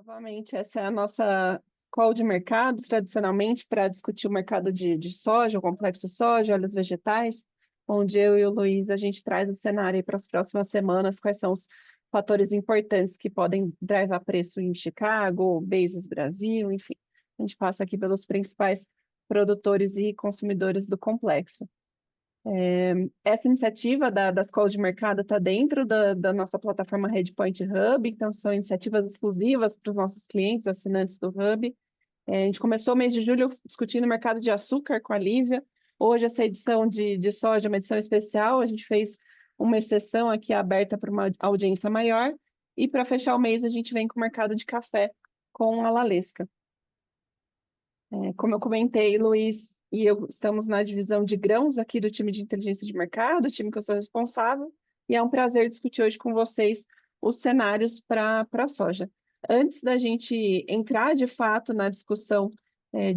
Novamente, essa é a nossa call de mercado, tradicionalmente, para discutir o mercado de soja, o complexo soja, óleos vegetais, onde eu e o Luiz, a gente traz o cenário para as próximas semanas, quais são os fatores importantes que podem drivar preço em Chicago, Bases Brasil, enfim. A gente passa aqui pelos principais produtores e consumidores do complexo. Essa iniciativa das calls de mercado está dentro da nossa plataforma Redpoint Hub, então são iniciativas exclusivas para os nossos clientes, assinantes do Hub. A gente começou o mês de julho discutindo o mercado de açúcar com a Lívia. Hoje, essa edição de soja é uma edição especial, a gente fez uma exceção aqui aberta para uma audiência maior, e para fechar o mês a gente vem com o mercado de café com a Lalesca. Como eu comentei, Luiz e eu estamos na divisão de grãos aqui do time de inteligência de mercado, o time que eu sou responsável, e é um prazer discutir hoje com vocês os cenários para a soja. Antes da gente entrar de fato na discussão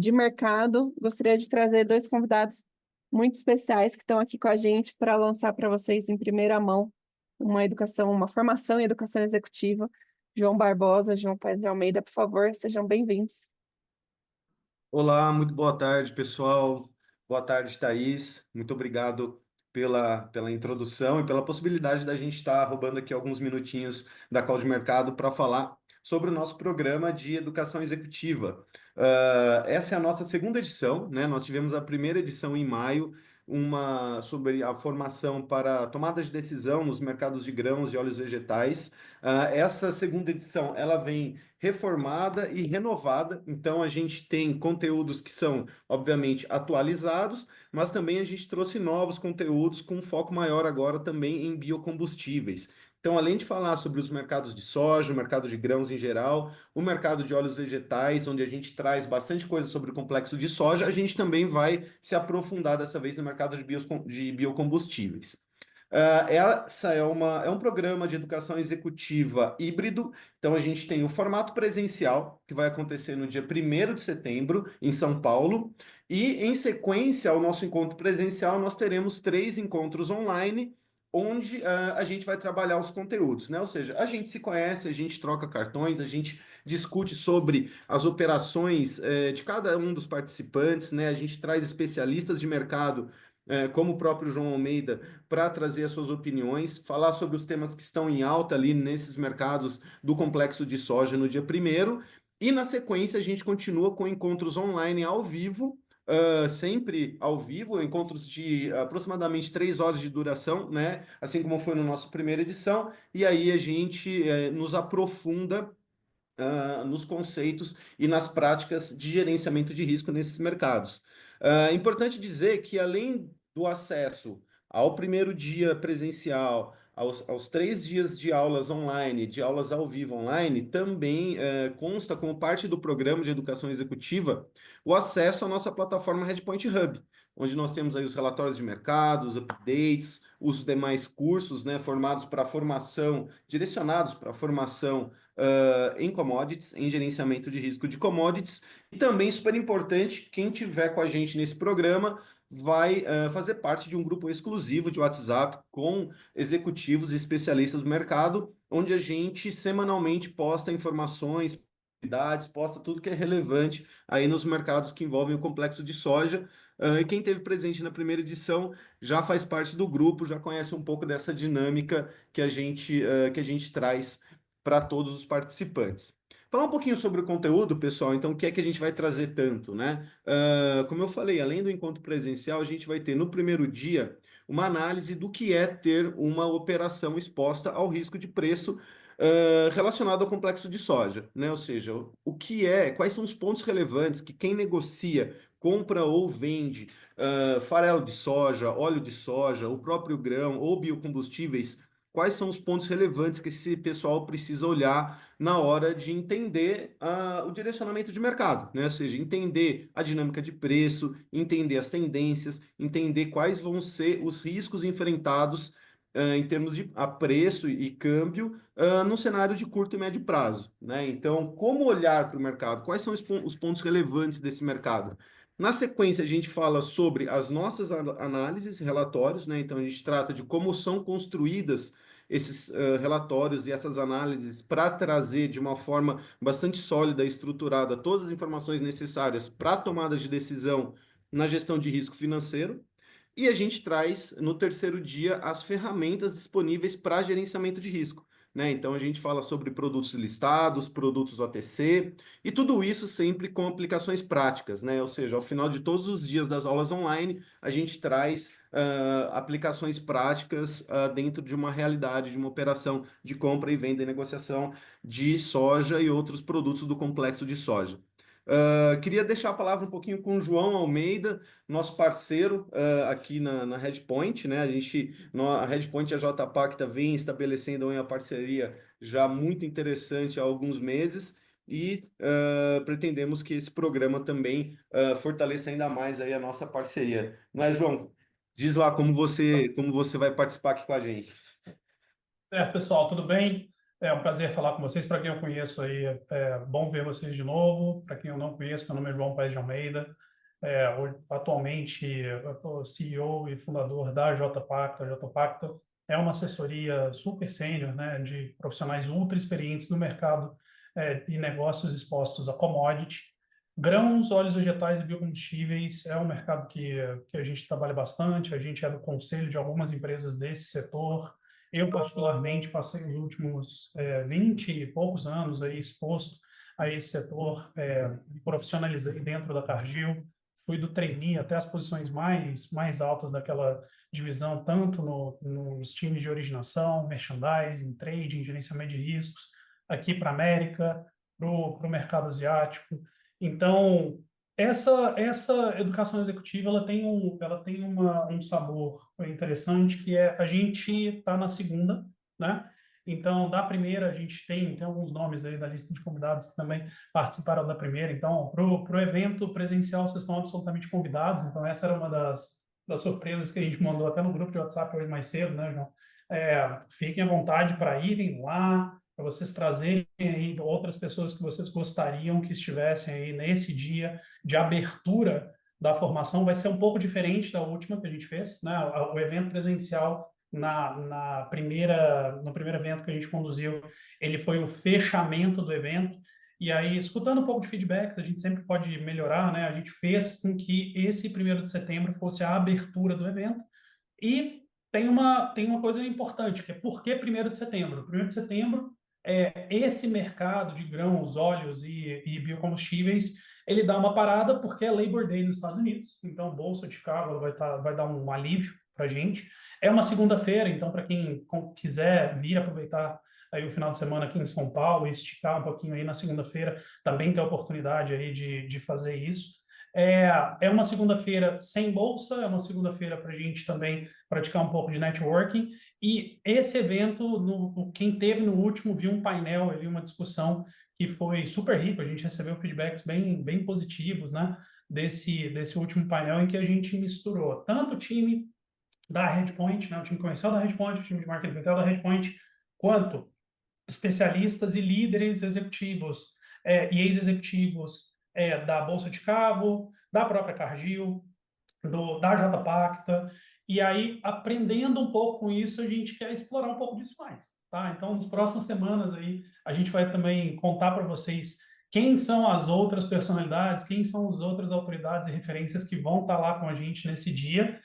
de mercado, gostaria de trazer dois convidados muito especiais que estão aqui com a gente para lançar para vocês em primeira mão uma formação em educação executiva. João Barbosa, João Paes de Almeida, por favor, sejam bem-vindos. Olá, muito boa tarde, pessoal. Boa tarde, Thaís. Muito obrigado pela introdução e pela possibilidade da gente estar roubando aqui alguns minutinhos da Call de Mercado para falar sobre o nosso programa de educação executiva. Essa é a nossa segunda edição, né? Nós tivemos a primeira edição em maio, uma sobre a formação para tomada de decisão nos mercados de grãos e óleos vegetais. Essa segunda edição, ela vem reformada e renovada. Então, a gente tem conteúdos que são, obviamente, atualizados, mas também a gente trouxe novos conteúdos com um foco maior agora também em biocombustíveis. Então, além de falar sobre os mercados de soja, o mercado de grãos em geral, o mercado de óleos vegetais, onde a gente traz bastante coisa sobre o complexo de soja, a gente também vai se aprofundar dessa vez no mercado de biocombustíveis. É um programa de educação executiva híbrido. Então, a gente tem o formato presencial, que vai acontecer no dia 1º de setembro, em São Paulo, e, em sequência ao nosso encontro presencial, nós teremos 3 encontros online, onde a gente vai trabalhar os conteúdos, né? Ou seja, a gente se conhece, a gente troca cartões, a gente discute sobre as operações de cada um dos participantes, né? A gente traz especialistas de mercado, como o próprio João Almeida, para trazer as suas opiniões, falar sobre os temas que estão em alta ali nesses mercados do complexo de soja no dia 1º, e na sequência a gente continua com encontros online ao vivo, sempre ao vivo, encontros de aproximadamente 3 horas de duração, né? Assim como foi na nossa primeira edição, e aí a gente nos aprofunda nos conceitos e nas práticas de gerenciamento de risco nesses mercados. É importante dizer que, além do acesso ao primeiro dia presencial, aos 3 dias de aulas online, de aulas ao vivo online, também consta como parte do programa de educação executiva o acesso à nossa plataforma Redpoint Hub, onde nós temos aí os relatórios de mercado, os updates, os demais cursos, né, direcionados para a formação em commodities, em gerenciamento de risco de commodities. E também, super importante, quem tiver com a gente nesse programa vai fazer parte de um grupo exclusivo de WhatsApp com executivos e especialistas do mercado, onde a gente semanalmente posta informações, novidades, posta tudo que é relevante aí nos mercados que envolvem o complexo de soja. E quem esteve presente na primeira edição já faz parte do grupo, já conhece um pouco dessa dinâmica que a gente traz para todos os participantes. Falar um pouquinho sobre o conteúdo, pessoal, então o que é que a gente vai trazer tanto, né? Como eu falei, além do encontro presencial, a gente vai ter no primeiro dia uma análise do que é ter uma operação exposta ao risco de preço relacionado ao complexo de soja, né? Ou seja, quais são os pontos relevantes que quem negocia, compra ou vende farelo de soja, óleo de soja, o próprio grão ou biocombustíveis. Quais são os pontos relevantes que esse pessoal precisa olhar na hora de entender o direcionamento de mercado, né? Ou seja, entender a dinâmica de preço, entender as tendências, entender quais vão ser os riscos enfrentados em termos de preço e câmbio no cenário de curto e médio prazo, né? Então, como olhar para o mercado? Quais são os pontos relevantes desse mercado? Na sequência, a gente fala sobre as nossas análises, relatórios, né? Então, a gente trata de como são construídas esses relatórios e essas análises para trazer de uma forma bastante sólida e estruturada todas as informações necessárias para tomada de decisão na gestão de risco financeiro. E a gente traz no terceiro dia as ferramentas disponíveis para gerenciamento de risco, né? Então a gente fala sobre produtos listados, produtos OTC e tudo isso sempre com aplicações práticas, né? Ou seja, ao final de todos os dias das aulas online, a gente traz aplicações práticas dentro de uma realidade, de uma operação de compra e venda e negociação de soja e outros produtos do complexo de soja. Queria deixar a palavra um pouquinho com o João Almeida, nosso parceiro aqui na Redpoint, né? A Redpoint e a JPacta vem estabelecendo uma parceria já muito interessante há alguns meses e pretendemos que esse programa também fortaleça ainda mais aí a nossa parceria. Não é, João? Diz lá como você vai participar aqui com a gente. Pessoal, tudo bem? É um prazer falar com vocês. Para quem eu conheço aí, é bom ver vocês de novo. Para quem eu não conheço, meu nome é João Paes de Almeida. Atualmente, eu sou CEO e fundador da JPacta. A JPacta é uma assessoria super sênior, né, de profissionais ultra experientes no mercado e negócios expostos a commodity. Grãos, óleos vegetais e biocombustíveis é um mercado que a gente trabalha bastante. A gente é do conselho de algumas empresas desse setor. Eu, particularmente, passei os últimos 20 e poucos anos aí exposto a esse setor, me profissionalizei dentro da Cargill, fui do trainee até as posições mais altas daquela divisão, tanto nos times de originação, merchandising, trading, gerenciamento de riscos, aqui para a América, para o mercado asiático. Então, essa educação executiva ela tem um sabor interessante, que é a gente está na segunda, né? Então, da primeira, a gente tem alguns nomes aí da lista de convidados que também participaram da primeira. Então, para o evento presencial, vocês estão absolutamente convidados. Então, essa era uma das surpresas que a gente mandou até no grupo de WhatsApp hoje mais cedo, né, João? Fiquem à vontade para irem lá, para vocês trazerem aí outras pessoas que vocês gostariam que estivessem aí nesse dia de abertura da formação. Vai ser um pouco diferente da última que a gente fez, né? O evento presencial no primeiro evento que a gente conduziu, ele foi o fechamento do evento. E aí, escutando um pouco de feedbacks, a gente sempre pode melhorar, né? A gente fez com que esse 1º de setembro fosse a abertura do evento. E tem uma coisa importante, que é por que 1º de setembro? 1º de setembro, esse mercado de grãos, óleos e biocombustíveis, ele dá uma parada porque é Labor Day nos Estados Unidos. Então, a Bolsa de Chicago vai dar um alívio para a gente. É uma segunda-feira, então, para quem quiser vir aproveitar aí o final de semana aqui em São Paulo e esticar um pouquinho aí na segunda-feira, também tem a oportunidade aí de fazer isso. É uma segunda-feira sem bolsa, é uma segunda-feira para a gente também praticar um pouco de networking. E esse evento, quem teve no último, viu um painel ali, uma discussão que foi super rico. A gente recebeu feedbacks bem positivos, né, desse último painel, em que a gente misturou tanto o time da Redpoint, né, o time comercial da Redpoint, o time de marketing retail da Redpoint, quanto especialistas e líderes executivos e ex-executivos da Bolsa de Chicago, da própria Cargill, da JPacta. E aí, aprendendo um pouco com isso, a gente quer explorar um pouco disso mais. Tá? Então, nas próximas semanas aí, a gente vai também contar para vocês quem são as outras personalidades, quem são as outras autoridades e referências que vão estar lá com a gente nesse dia.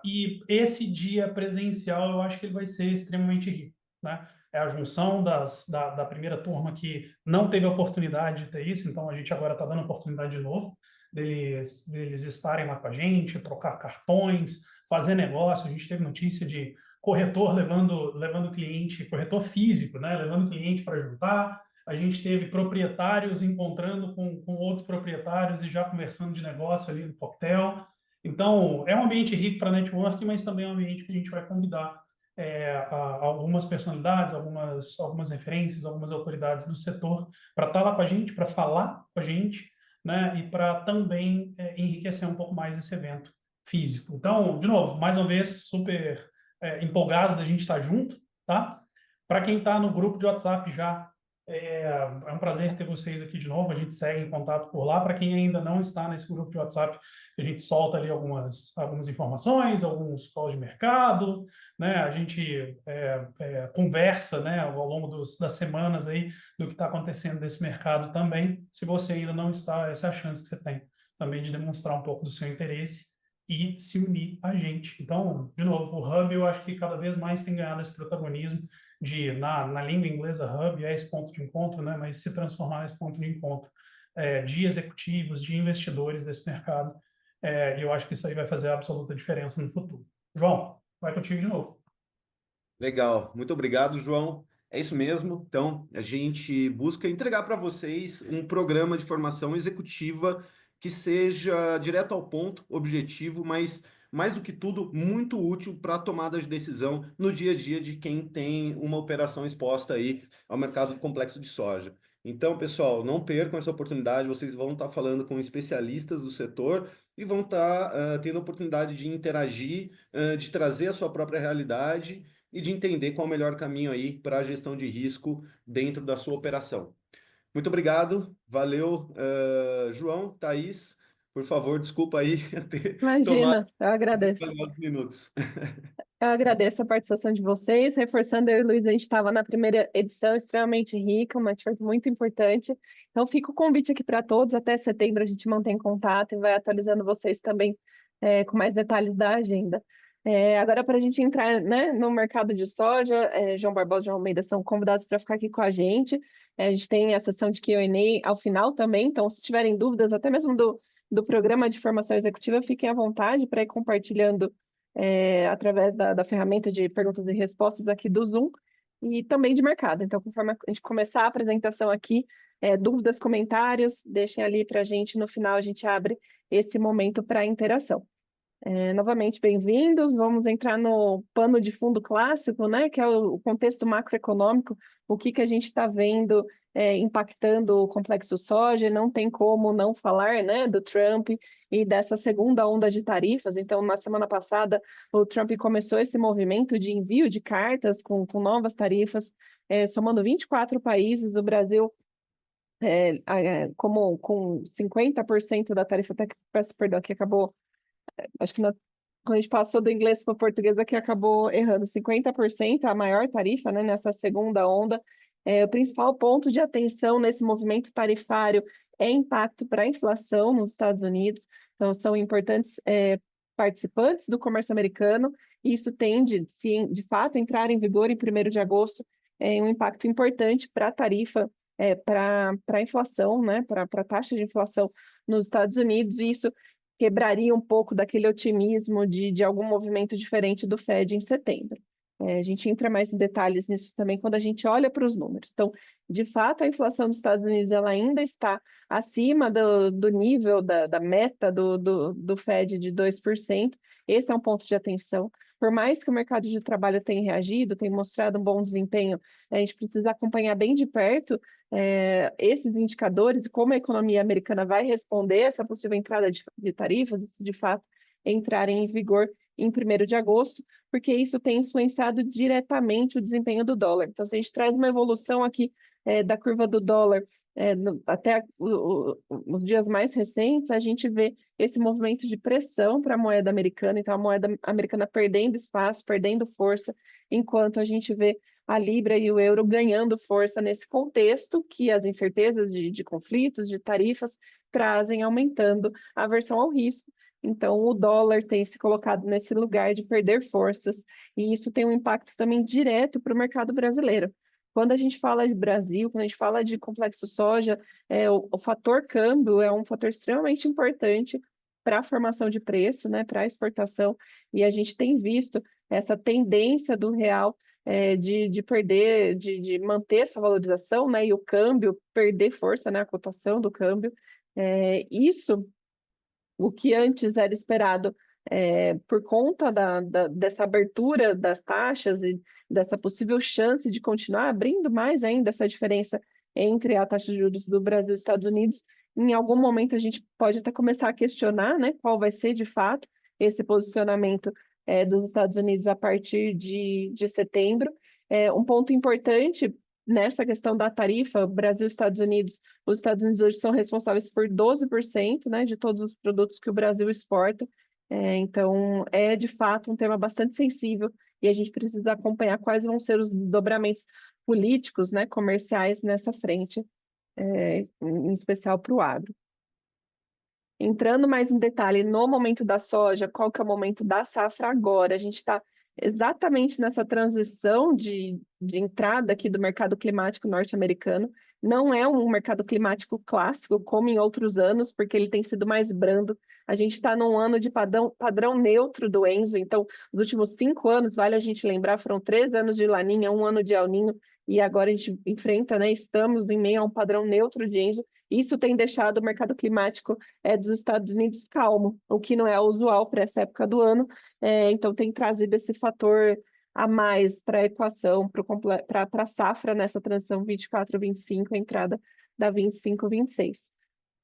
E esse dia presencial, eu acho que ele vai ser extremamente rico, né? É a junção da primeira turma que não teve a oportunidade de ter isso, então a gente agora está dando oportunidade de novo deles estarem lá com a gente, trocar cartões, fazer negócio. A gente teve notícia de corretor levando cliente, corretor físico, né, levando cliente para juntar. A gente teve proprietários encontrando com outros proprietários e já conversando de negócio ali no coquetel. Então, é um ambiente rico para networking, mas também é um ambiente que a gente vai convidar algumas personalidades, algumas referências, algumas autoridades do setor para estar lá com a gente, para falar com a gente, né, e para também enriquecer um pouco mais esse evento físico. Então, de novo, mais uma vez, super empolgado da gente estar junto, tá? Para quem está no grupo de WhatsApp já, É um prazer ter vocês aqui de novo. A gente segue em contato por lá. Para quem ainda não está nesse grupo de WhatsApp, a gente solta ali algumas informações, alguns calls de mercado, né? A gente conversa, né, ao longo das semanas aí do que está acontecendo nesse mercado também. Se você ainda não está, essa é a chance que você tem também de demonstrar um pouco do seu interesse e se unir a gente. Então, de novo, o Hub eu acho que cada vez mais tem ganhado esse protagonismo na língua inglesa, hub é esse ponto de encontro, né? Mas se transformar nesse ponto de encontro de executivos, de investidores desse mercado, e eu acho que isso aí vai fazer a absoluta diferença no futuro. João, vai contigo de novo. Legal, muito obrigado, João. É isso mesmo. Então, a gente busca entregar para vocês um programa de formação executiva que seja direto ao ponto, objetivo, mas mais do que tudo, muito útil para a tomada de decisão no dia a dia de quem tem uma operação exposta aí ao mercado complexo de soja. Então, pessoal, não percam essa oportunidade, vocês vão estar falando com especialistas do setor e vão estar tendo a oportunidade de interagir, de trazer a sua própria realidade e de entender qual é o melhor caminho aí para a gestão de risco dentro da sua operação. Muito obrigado, valeu, João, Thaís, por favor, desculpa aí ter tomado Imagina, eu esses agradeço. valiosos minutos. Eu agradeço a participação de vocês. Reforçando, eu e o Luiz, a gente estava na primeira edição, extremamente rica, uma network muito importante. Então, fica o convite aqui para todos. Até setembro a gente mantém contato e vai atualizando vocês também com mais detalhes da agenda. Agora, para a gente entrar, né, no mercado de soja, João Barbosa e João Almeida são convidados para ficar aqui com a gente. A gente tem a sessão de Q&A ao final também. Então, se tiverem dúvidas, até mesmo do programa de formação executiva, fiquem à vontade para ir compartilhando através da ferramenta de perguntas e respostas aqui do Zoom e também de mercado. Então, conforme a gente começar a apresentação aqui, dúvidas, comentários, deixem ali para a gente. No final, a gente abre esse momento para interação. Novamente, bem-vindos. Vamos entrar no pano de fundo clássico, né, que é o contexto macroeconômico, o que a gente está vendo impactando o complexo soja. Não tem como não falar, né, do Trump e dessa segunda onda de tarifas. Então, na semana passada, o Trump começou esse movimento de envio de cartas com novas tarifas, somando 24 países. O Brasil, como com 50% da tarifa, até que, peço perdão, que acabou. Acho que quando a gente passou do inglês para o português aqui acabou errando. 50% a maior tarifa, né, nessa segunda onda. O principal ponto de atenção nesse movimento tarifário é impacto para a inflação nos Estados Unidos. Então, são importantes participantes do comércio americano, e isso tende, sim, de fato, a entrar em vigor em 1º de agosto, um impacto importante para a tarifa, para a inflação, né, para a taxa de inflação nos Estados Unidos, e isso quebraria um pouco daquele otimismo de algum movimento diferente do Fed em setembro. A gente entra mais em detalhes nisso também quando a gente olha para os números. Então, de fato, a inflação dos Estados Unidos ela ainda está acima do nível da meta do Fed de 2%. Esse é um ponto de atenção. Por mais que o mercado de trabalho tenha reagido, tenha mostrado um bom desempenho, a gente precisa acompanhar bem de perto esses indicadores e como a economia americana vai responder a essa possível entrada de tarifas, se de fato entrarem em vigor em 1º de agosto, porque isso tem influenciado diretamente o desempenho do dólar. Então, se a gente traz uma evolução aqui da curva do dólar até os dias mais recentes, a gente vê esse movimento de pressão para a moeda americana. Então, a moeda americana perdendo espaço, perdendo força, enquanto a gente vê a Libra e o euro ganhando força nesse contexto que as incertezas de conflitos, de tarifas, trazem, aumentando a aversão ao risco. Então, o dólar tem se colocado nesse lugar de perder forças, e isso tem um impacto também direto para o mercado brasileiro. Quando a gente fala de Brasil, quando a gente fala de complexo soja, o fator câmbio é um fator extremamente importante para a formação de preço, né, para a exportação, e a gente tem visto essa tendência do real de perder, de manter essa valorização, né, e o câmbio perder força, né, a cotação do câmbio. Isso, o que antes era esperado por conta dessa abertura das taxas e dessa possível chance de continuar abrindo mais ainda essa diferença entre a taxa de juros do Brasil e dos Estados Unidos, em algum momento a gente pode até começar a questionar, né, qual vai ser de fato esse posicionamento dos Estados Unidos a partir de setembro. Um ponto importante nessa questão da tarifa, Brasil e Estados Unidos, os Estados Unidos hoje são responsáveis por 12%, né, de todos os produtos que o Brasil exporta. Então, é de fato um tema bastante sensível e a gente precisa acompanhar quais vão ser os desdobramentos políticos, né, comerciais nessa frente, em especial para o agro. Entrando mais em detalhe no momento da soja, qual que é o momento da safra agora? A gente está exatamente nessa transição de entrada aqui do mercado climático norte-americano. Não é um mercado climático clássico, como em outros anos, porque ele tem sido mais brando. A gente está num ano de padrão neutro do ENSO, então, nos últimos 5 anos, vale a gente lembrar, foram 3 anos de Laninha, 1 ano de El Niño, e agora a gente enfrenta, né, estamos em meio a um padrão neutro de ENSO. Isso tem deixado o mercado climático dos Estados Unidos calmo, o que não é usual para essa época do ano. Então, tem trazido esse fator a mais para a equação, para a safra nessa transição 24-25, a entrada da 25-26.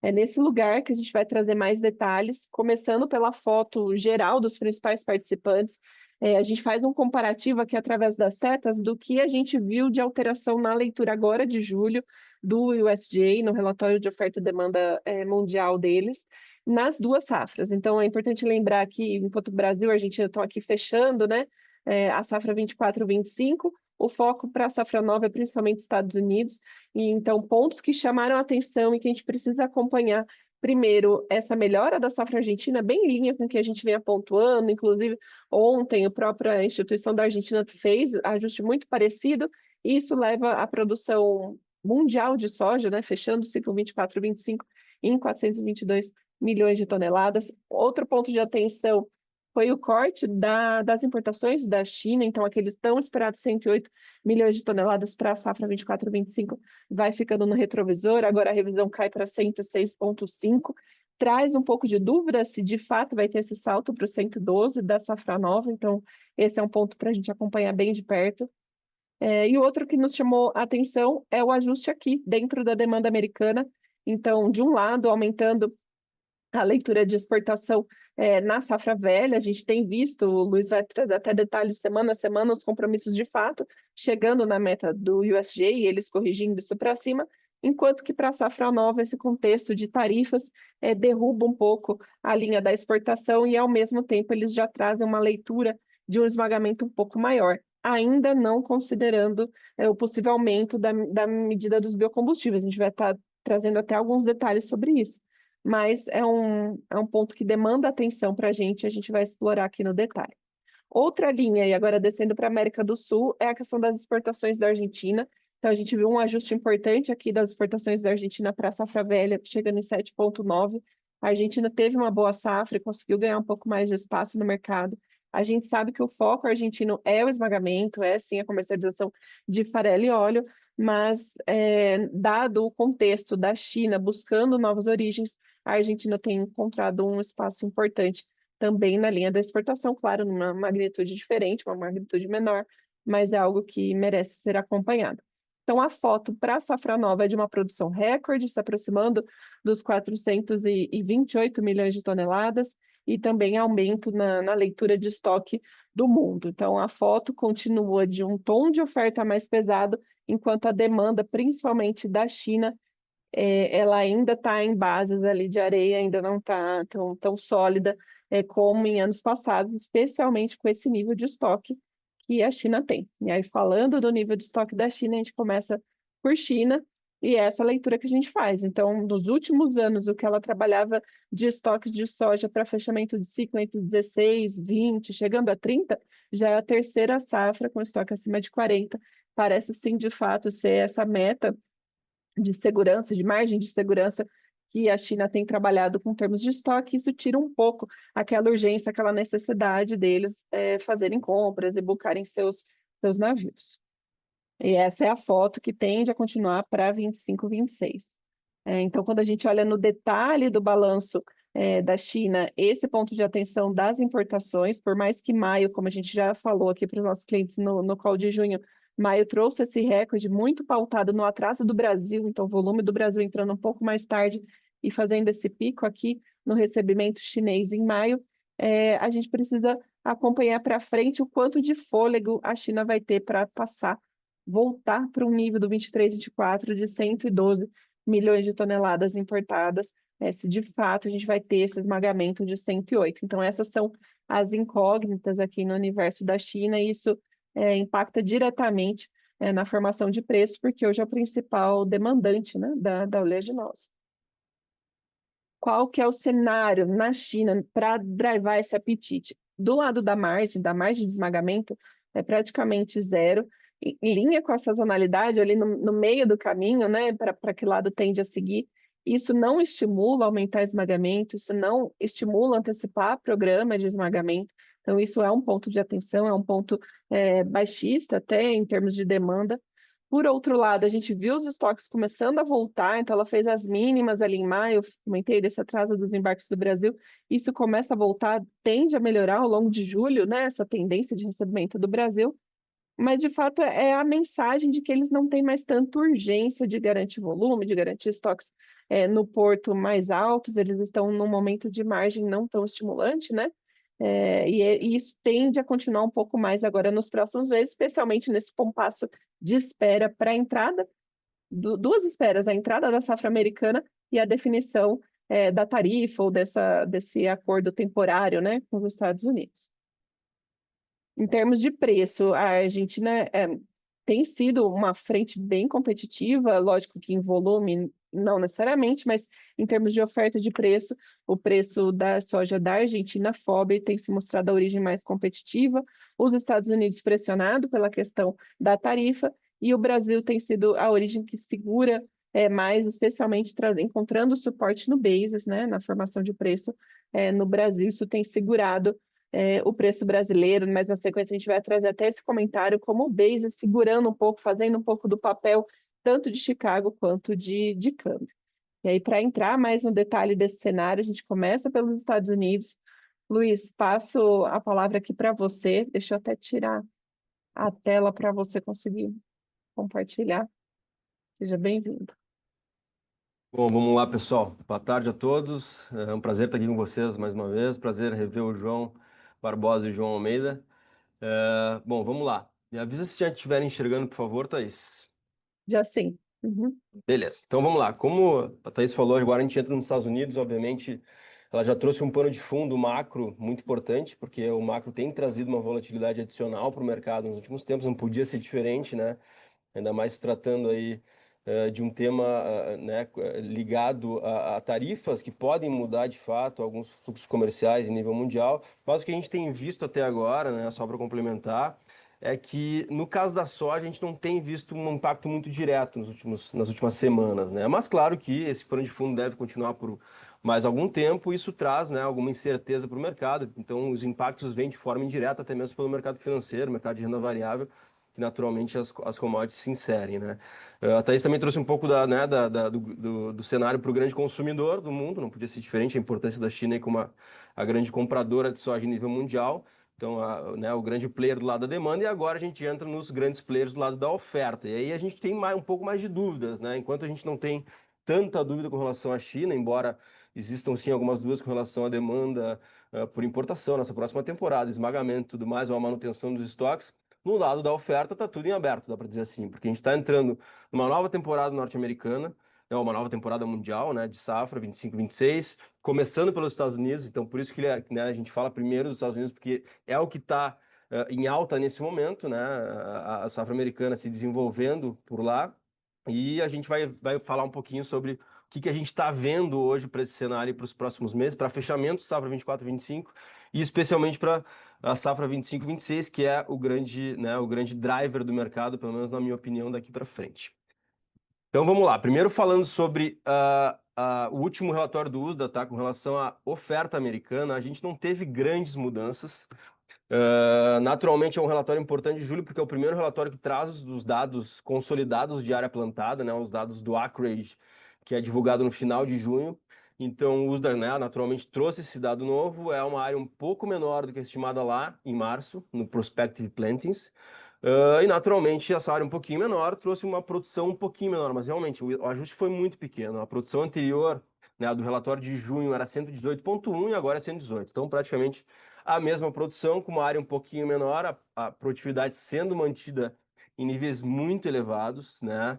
É nesse lugar que a gente vai trazer mais detalhes, começando pela foto geral dos principais participantes. A gente faz um comparativo aqui através das setas do que a gente viu de alteração na leitura agora de julho do USDA, no relatório de oferta e demanda mundial deles, nas 2 safras. Então, é importante lembrar que, enquanto o Brasil e a Argentina estão aqui fechando, né, a safra 24-25, o foco para a safra nova é principalmente Estados Unidos, e então pontos que chamaram a atenção e que a gente precisa acompanhar. Primeiro, essa melhora da safra argentina, bem em linha com o que a gente vem pontuando, inclusive ontem a própria instituição da Argentina fez ajuste muito parecido, e isso leva a produção mundial de soja, né, fechando o ciclo 24-25 em 422 milhões de toneladas. Outro ponto de atenção foi o corte das importações da China, então aqueles tão esperados 108 milhões de toneladas para a safra 24-25 vai ficando no retrovisor, agora a revisão cai para 106,5, traz um pouco de dúvida se de fato vai ter esse salto para o 112 da safra nova, então esse é um ponto para a gente acompanhar bem de perto. E o outro que nos chamou a atenção é o ajuste aqui, dentro da demanda americana, então de um lado aumentando a leitura de exportação na safra velha, a gente tem visto, o Luiz vai trazer até detalhes semana a semana, os compromissos de fato, chegando na meta do USDA e eles corrigindo isso para cima, enquanto que para a safra nova, esse contexto de tarifas derruba um pouco a linha da exportação e, ao mesmo tempo, eles já trazem uma leitura de um esmagamento um pouco maior, ainda não considerando o possível aumento da medida dos biocombustíveis. A gente vai estar trazendo até alguns detalhes sobre isso, mas é um ponto que demanda atenção para a gente vai explorar aqui no detalhe. Outra linha, e agora descendo para a América do Sul, é a questão das exportações da Argentina. Então, a gente viu um ajuste importante aqui das exportações da Argentina para a safra velha, chegando em 7,9. A Argentina teve uma boa safra e conseguiu ganhar um pouco mais de espaço no mercado. A gente sabe que o foco argentino é o esmagamento, é sim a comercialização de farelo e óleo, mas dado o contexto da China buscando novas origens, a Argentina tem encontrado um espaço importante também na linha da exportação, claro, numa magnitude diferente, uma magnitude menor, mas é algo que merece ser acompanhado. Então, a foto para a safra nova é de uma produção recorde, se aproximando dos 428 milhões de toneladas, e também aumento na leitura de estoque do mundo. Então, a foto continua de um tom de oferta mais pesado, enquanto a demanda, principalmente da China, ela ainda está em bases ali de areia, ainda não está tão sólida como em anos passados, especialmente com esse nível de estoque que a China tem. E aí, falando do nível de estoque da China, a gente começa por China, e é essa leitura que a gente faz. Então, nos últimos anos, o que ela trabalhava de estoques de soja para fechamento de ciclo entre 16, 20, chegando a 30, já é a terceira safra com estoque acima de 40. Parece, sim, de fato, ser essa meta de segurança, de margem de segurança que a China tem trabalhado com termos de estoque. Isso tira um pouco aquela urgência, aquela necessidade deles fazerem compras e buscarem seus navios. E essa é a foto que tende a continuar para 25, 26. Então, quando a gente olha no detalhe do balanço da China, esse ponto de atenção das importações, por mais que maio, como a gente já falou aqui para os nossos clientes no call de junho, maio trouxe esse recorde muito pautado no atraso do Brasil, então o volume do Brasil entrando um pouco mais tarde e fazendo esse pico aqui no recebimento chinês em maio, a gente precisa acompanhar para frente o quanto de fôlego a China vai ter para passar voltar para um nível do 23, 24 de 112 milhões de toneladas importadas, se de fato a gente vai ter esse esmagamento de 108. Então, essas são as incógnitas aqui no universo da China, e isso impacta diretamente na formação de preço, porque hoje é o principal demandante, né, da oleaginosa. Qual que é o cenário na China para drivar esse apetite? Do lado da margem de esmagamento é praticamente zero, em linha com a sazonalidade, ali no meio do caminho, né, para que lado tende a seguir. Isso não estimula aumentar esmagamento, isso não estimula antecipar programa de esmagamento. Então, isso é um ponto de atenção, é um ponto baixista até em termos de demanda. Por outro lado, a gente viu os estoques começando a voltar, então ela fez as mínimas ali em maio, eu comentei desse atraso dos embarques do Brasil, isso começa a voltar, tende a melhorar ao longo de julho, né, essa tendência de recebimento do Brasil, mas de fato é a mensagem de que eles não têm mais tanta urgência de garantir volume, de garantir estoques no porto mais altos, eles estão num momento de margem não tão estimulante, né? E isso tende a continuar um pouco mais agora nos próximos meses, especialmente nesse compasso de espera para a entrada, duas esperas, a entrada da safra americana e a definição da tarifa ou desse acordo temporário, né, com os Estados Unidos. Em termos de preço, a Argentina tem sido uma frente bem competitiva, lógico que em volume não necessariamente, mas em termos de oferta de preço, o preço da soja da Argentina, FOB, tem se mostrado a origem mais competitiva, os Estados Unidos pressionado pela questão da tarifa, e o Brasil tem sido a origem que segura mais, especialmente encontrando suporte no basis, né, na formação de preço no Brasil, isso tem segurado o preço brasileiro, mas na sequência a gente vai trazer até esse comentário como o basis segurando um pouco, fazendo um pouco do papel tanto de Chicago quanto de câmbio. E aí, para entrar mais no detalhe desse cenário, a gente começa pelos Estados Unidos. Luiz, passo a palavra aqui para você. Deixa eu até tirar a tela para você conseguir compartilhar. Seja bem-vindo. Bom, vamos lá, pessoal. Boa tarde a todos. É um prazer estar aqui com vocês mais uma vez. Prazer rever o João Barbosa e o João Almeida. Bom, vamos lá. Me avisa se já estiverem enxergando, por favor, Thaís. Já sim. Uhum. Beleza. Então vamos lá. Como a Thaís falou, agora a gente entra nos Estados Unidos, obviamente, ela já trouxe um pano de fundo macro muito importante, porque o macro tem trazido uma volatilidade adicional para o mercado nos últimos tempos, não podia ser diferente, né? Ainda mais se tratando aí de um tema né, ligado a tarifas que podem mudar de fato alguns fluxos comerciais em nível mundial. Mas o que a gente tem visto até agora, né, só para complementar, é que no caso da soja a gente não tem visto um impacto muito direto nas últimas semanas, né? Mas claro que esse pano de fundo deve continuar por mais algum tempo, isso traz, né, alguma incerteza para o mercado. Então os impactos vêm de forma indireta até mesmo pelo mercado financeiro, mercado de renda variável, que naturalmente as commodities se inserem, né? A Thaís também trouxe um pouco do cenário para o grande consumidor do mundo, não podia ser diferente, a importância da China aí como a grande compradora de soja em nível mundial, então né, o grande player do lado da demanda, e agora a gente entra nos grandes players do lado da oferta, e aí a gente tem um pouco mais de dúvidas, né? Enquanto a gente não tem tanta dúvida com relação à China, embora existam sim algumas dúvidas com relação à demanda por importação nessa próxima temporada, esmagamento e tudo mais, ou a manutenção dos estoques. No lado da oferta está tudo em aberto, dá para dizer assim, porque a gente está entrando numa nova temporada norte-americana, né, uma nova temporada mundial, né, de safra 25-26, começando pelos Estados Unidos, então por isso que né, a gente fala primeiro dos Estados Unidos, porque é o que está em alta nesse momento, né, a safra americana se desenvolvendo por lá, e a gente vai falar um pouquinho sobre o que a gente está vendo hoje para esse cenário e para os próximos meses, para fechamento safra 24-25, e especialmente para a safra 25-26, que é o grande driver do mercado, pelo menos na minha opinião, daqui para frente. Então vamos lá. Primeiro falando sobre o último relatório do USDA, tá? Com relação à oferta americana, a gente não teve grandes mudanças. Naturalmente é um relatório importante de julho, porque é o primeiro relatório que traz os dados consolidados de área plantada, né? Os dados do Acreage, que é divulgado no final de junho. Então, o USDA, né, naturalmente trouxe esse dado novo, é uma área um pouco menor do que a estimada lá em março, no Prospective Plantings, e naturalmente essa área um pouquinho menor trouxe uma produção um pouquinho menor, mas realmente o ajuste foi muito pequeno. A produção anterior, né, do relatório de junho era 118,1 e agora é 118, então praticamente a mesma produção com uma área um pouquinho menor, a produtividade sendo mantida em níveis muito elevados, né?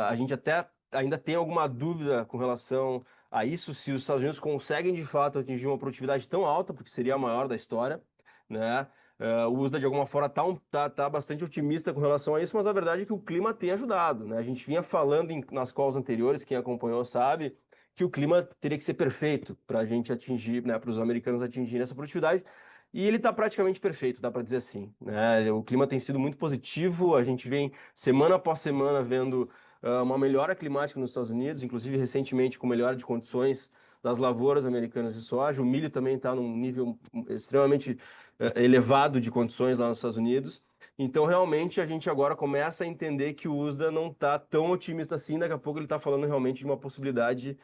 A gente até ainda tem alguma dúvida com relação a isso, se os Estados Unidos conseguem de fato atingir uma produtividade tão alta, porque seria a maior da história, né? O USDA de alguma forma tá bastante otimista com relação a isso, mas a verdade é que o clima tem ajudado, né? A gente vinha falando nas calls anteriores, quem acompanhou sabe, que o clima teria que ser perfeito para a gente atingir, né, para os americanos atingirem essa produtividade. E ele está praticamente perfeito, dá para dizer assim, né? O clima tem sido muito positivo, a gente vem semana após semana vendo uma melhora climática nos Estados Unidos, inclusive recentemente com melhora de condições das lavouras americanas de soja. O milho também está num nível extremamente elevado de condições lá nos Estados Unidos. Então, realmente, a gente agora começa a entender que o USDA não está tão otimista assim. Daqui a pouco ele está falando realmente de uma possibilidade,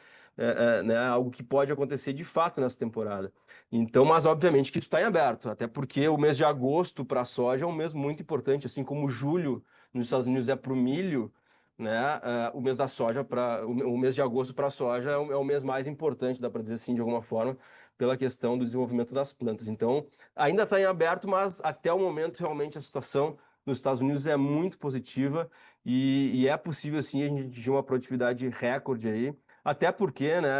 né, algo que pode acontecer de fato nessa temporada. Então, mas obviamente que isso está em aberto, até porque o mês de agosto para a soja é um mês muito importante, assim como julho nos Estados Unidos é para o milho, né? O mês da soja para o mês de agosto para a soja é o mês mais importante, dá para dizer assim de alguma forma, pela questão do desenvolvimento das plantas. Então, ainda está em aberto, mas até o momento realmente a situação nos Estados Unidos é muito positiva e é possível sim a gente atingir uma produtividade recorde aí. Até porque, né,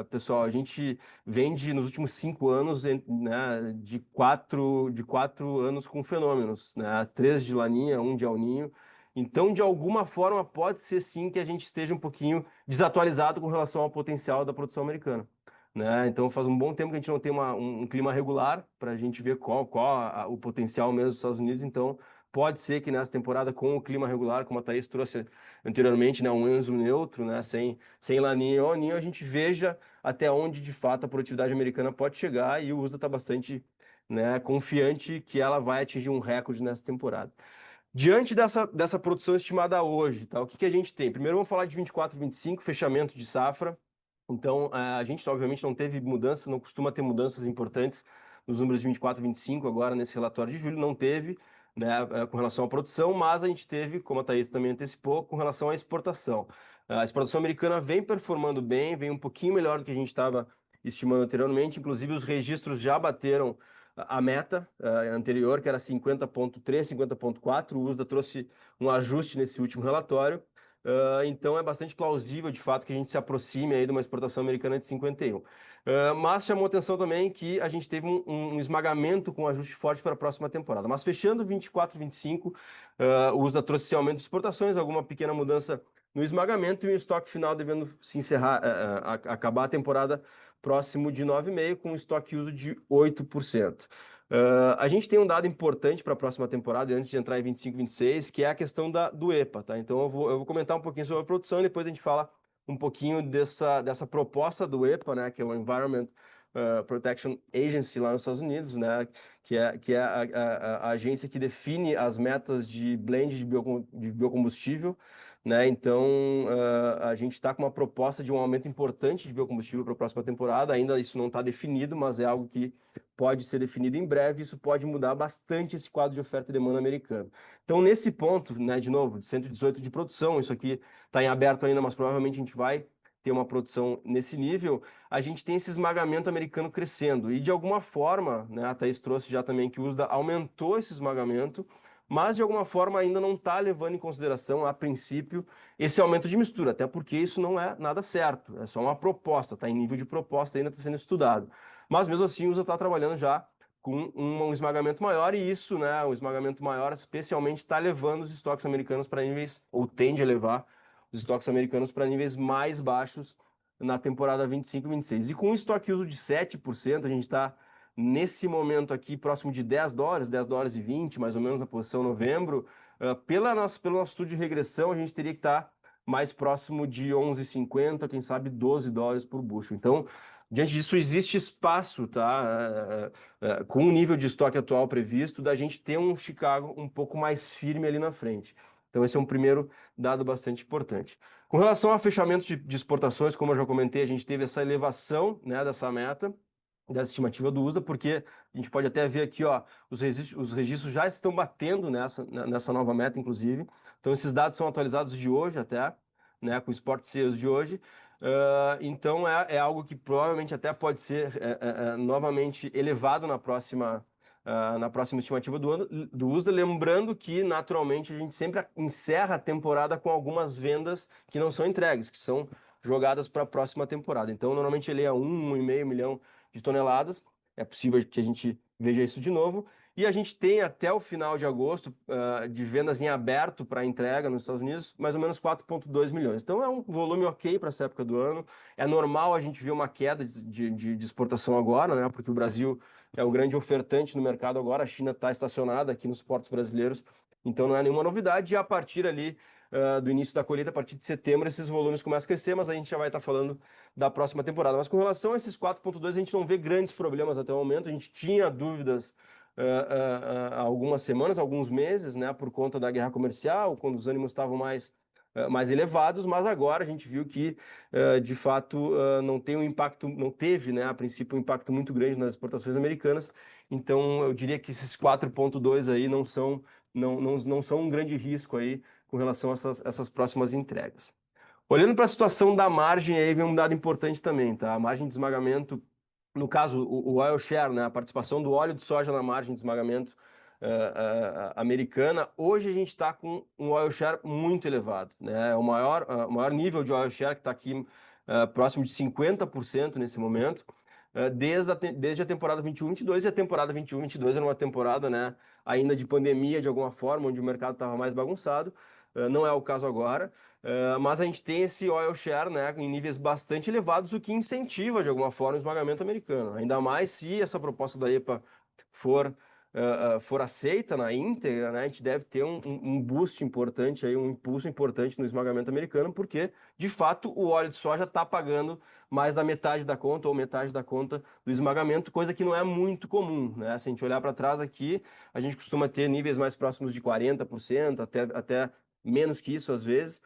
pessoal, a gente vende nos últimos 5 anos, né, de quatro anos com fenômenos, né, 3 de Laninha, 1 de El Niño. Então, de alguma forma, pode ser sim que a gente esteja um pouquinho desatualizado com relação ao potencial da produção americana, né? Então, faz um bom tempo que a gente não tem um clima regular para a gente ver qual o potencial mesmo dos Estados Unidos. Então, pode ser que nessa temporada, com o clima regular, como a Thaís trouxe anteriormente, né, um Enso neutro, né, sem Laninha e El Niño, a gente veja até onde de fato a produtividade americana pode chegar e o USDA está bastante, né, confiante que ela vai atingir um recorde nessa temporada. Diante dessa produção estimada hoje, tá? O que a gente tem? Primeiro vamos falar de 24 e 25, fechamento de safra. Então, a gente obviamente não teve mudanças, não costuma ter mudanças importantes nos números de 24 e 25 agora nesse relatório de julho, não teve, né, com relação à produção, mas a gente teve, como a Thaís também antecipou, com relação à exportação. A exportação americana vem performando bem, vem um pouquinho melhor do que a gente estava estimando anteriormente, inclusive os registros já bateram a meta anterior, que era 50,3, 50,4. O USDA trouxe um ajuste nesse último relatório. Então é bastante plausível, de fato, que a gente se aproxime aí de uma exportação americana de 51. Mas chamou atenção também que a gente teve um esmagamento com um ajuste forte para a próxima temporada. Mas fechando 24, 25, o USDA trouxe esse aumento de exportações, alguma pequena mudança no esmagamento e o estoque final devendo se encerrar, acabar a temporada próximo de 9,5, com um estoque uso de 8%. A gente tem um dado importante para a próxima temporada, antes de entrar em 25, 26, que é a questão do EPA, tá? Então eu vou comentar um pouquinho sobre a produção e depois a gente fala um pouquinho dessa proposta do EPA, né, que é o Environment Protection Agency lá nos Estados Unidos, né, que é a agência que define as metas de blend de biocombustível, né? Então, a gente está com uma proposta de um aumento importante de biocombustível para a próxima temporada. Ainda isso não está definido, mas é algo que pode ser definido em breve. Isso pode mudar bastante esse quadro de oferta e demanda americano. Então, nesse ponto, né, de novo, de 118 de produção, isso aqui está em aberto ainda, mas provavelmente a gente vai ter uma produção nesse nível. A gente tem esse esmagamento americano crescendo. E, de alguma forma, né, a Thaís trouxe já também que o USDA aumentou esse esmagamento, mas de alguma forma ainda não está levando em consideração, a princípio, esse aumento de mistura, até porque isso não é nada certo, é só uma proposta, está em nível de proposta, ainda está sendo estudado. Mas mesmo assim, o USA está trabalhando já com um esmagamento maior, e isso, né, o esmagamento maior, especialmente, está levando os estoques americanos para níveis, ou tende a levar os estoques americanos para níveis mais baixos na temporada 25 e 26. E com um estoque uso de 7%, a gente está nesse momento aqui, próximo de $10, $10,20, mais ou menos na posição novembro, pelo nosso estudo de regressão, a gente teria que estar mais próximo de 11,50, quem sabe $12 por bushel. Então, diante disso, existe espaço, tá? Com o nível de estoque atual previsto, da gente ter um Chicago um pouco mais firme ali na frente. Então, esse é um primeiro dado bastante importante. Com relação ao fechamento de exportações, como eu já comentei, a gente teve essa elevação, né, dessa meta, dessa estimativa do USDA, porque a gente pode até ver aqui, ó, os registros já estão batendo nessa nova meta, inclusive. Então, esses dados são atualizados de hoje até, né, com o Spot Sales de hoje. Então, é algo que provavelmente até pode ser novamente elevado na próxima na próxima estimativa do ano, do USDA, lembrando que, naturalmente, a gente sempre encerra a temporada com algumas vendas que não são entregues, que são jogadas para a próxima temporada. Então, normalmente ele é 1,5 milhão de toneladas, é possível que a gente veja isso de novo, e a gente tem até o final de agosto de vendas em aberto para entrega nos Estados Unidos, mais ou menos 4,2 milhões. Então é um volume ok para essa época do ano. É normal a gente ver uma queda de exportação agora, né? Porque o Brasil é o grande ofertante no mercado agora, a China está estacionada aqui nos portos brasileiros, então não é nenhuma novidade. E a partir ali do início da colheita, a partir de setembro, esses volumes começam a crescer, mas a gente já vai estar falando da próxima temporada. Mas com relação a esses 4,2, a gente não vê grandes problemas até o momento. A gente tinha dúvidas há algumas semanas, alguns meses, né, por conta da guerra comercial, quando os ânimos estavam mais elevados, mas agora a gente viu que, de fato, não tem um impacto, não teve, né, a princípio, um impacto muito grande nas exportações americanas. Então, eu diria que esses 4,2 aí não são um grande risco aí com relação a essas próximas entregas. Olhando para a situação da margem, aí vem um dado importante também, tá? A margem de esmagamento, no caso, o oil share, né? A participação do óleo de soja na margem de esmagamento americana, hoje a gente está com um oil share muito elevado, né? O maior nível de oil share que está aqui próximo de 50% nesse momento, desde a temporada 21-22, e a temporada 21-22 era uma temporada, né, ainda de pandemia de alguma forma, onde o mercado estava mais bagunçado. Não é o caso agora, mas a gente tem esse oil share, né, em níveis bastante elevados, o que incentiva de alguma forma o esmagamento americano. Ainda mais se essa proposta da EPA for aceita na íntegra, né, a gente deve ter um boost importante, aí, um impulso importante no esmagamento americano, porque, de fato, o óleo de soja está pagando mais da metade da conta ou metade da conta do esmagamento, coisa que não é muito comum, né? Se a gente olhar para trás aqui, a gente costuma ter níveis mais próximos de 40%, até menos que isso às vezes.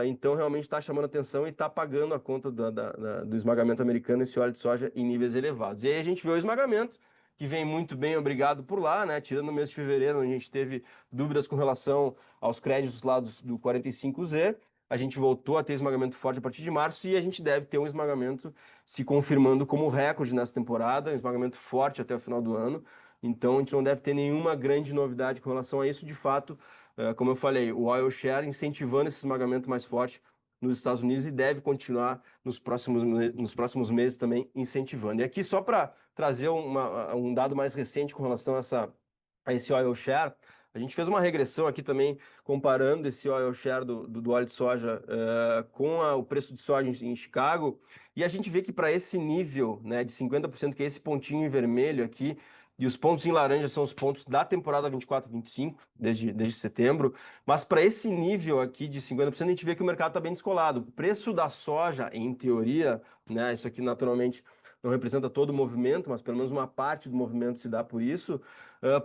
Então, realmente está chamando atenção e está pagando a conta do esmagamento americano, esse óleo de soja em níveis elevados. E aí a gente vê o esmagamento, que vem muito bem, obrigado por lá, né? Tirando o mês de fevereiro, onde a gente teve dúvidas com relação aos créditos lá do 45Z, a gente voltou a ter esmagamento forte a partir de março e a gente deve ter um esmagamento se confirmando como recorde nessa temporada, um esmagamento forte até o final do ano. Então, a gente não deve ter nenhuma grande novidade com relação a isso. De fato, como eu falei, o oil share incentivando esse esmagamento mais forte nos Estados Unidos e deve continuar nos próximos meses também incentivando. E aqui, só para trazer um dado mais recente com relação a esse oil share, a gente fez uma regressão aqui também, comparando esse oil share do óleo de soja com o preço de soja em Chicago, e a gente vê que para esse nível, né, de 50%, que é esse pontinho em vermelho aqui, e os pontos em laranja são os pontos da temporada 24-25, desde setembro, mas para esse nível aqui de 50%, a gente vê que o mercado está bem descolado. O preço da soja, em teoria, né, isso aqui naturalmente não representa todo o movimento, mas pelo menos uma parte do movimento se dá por isso,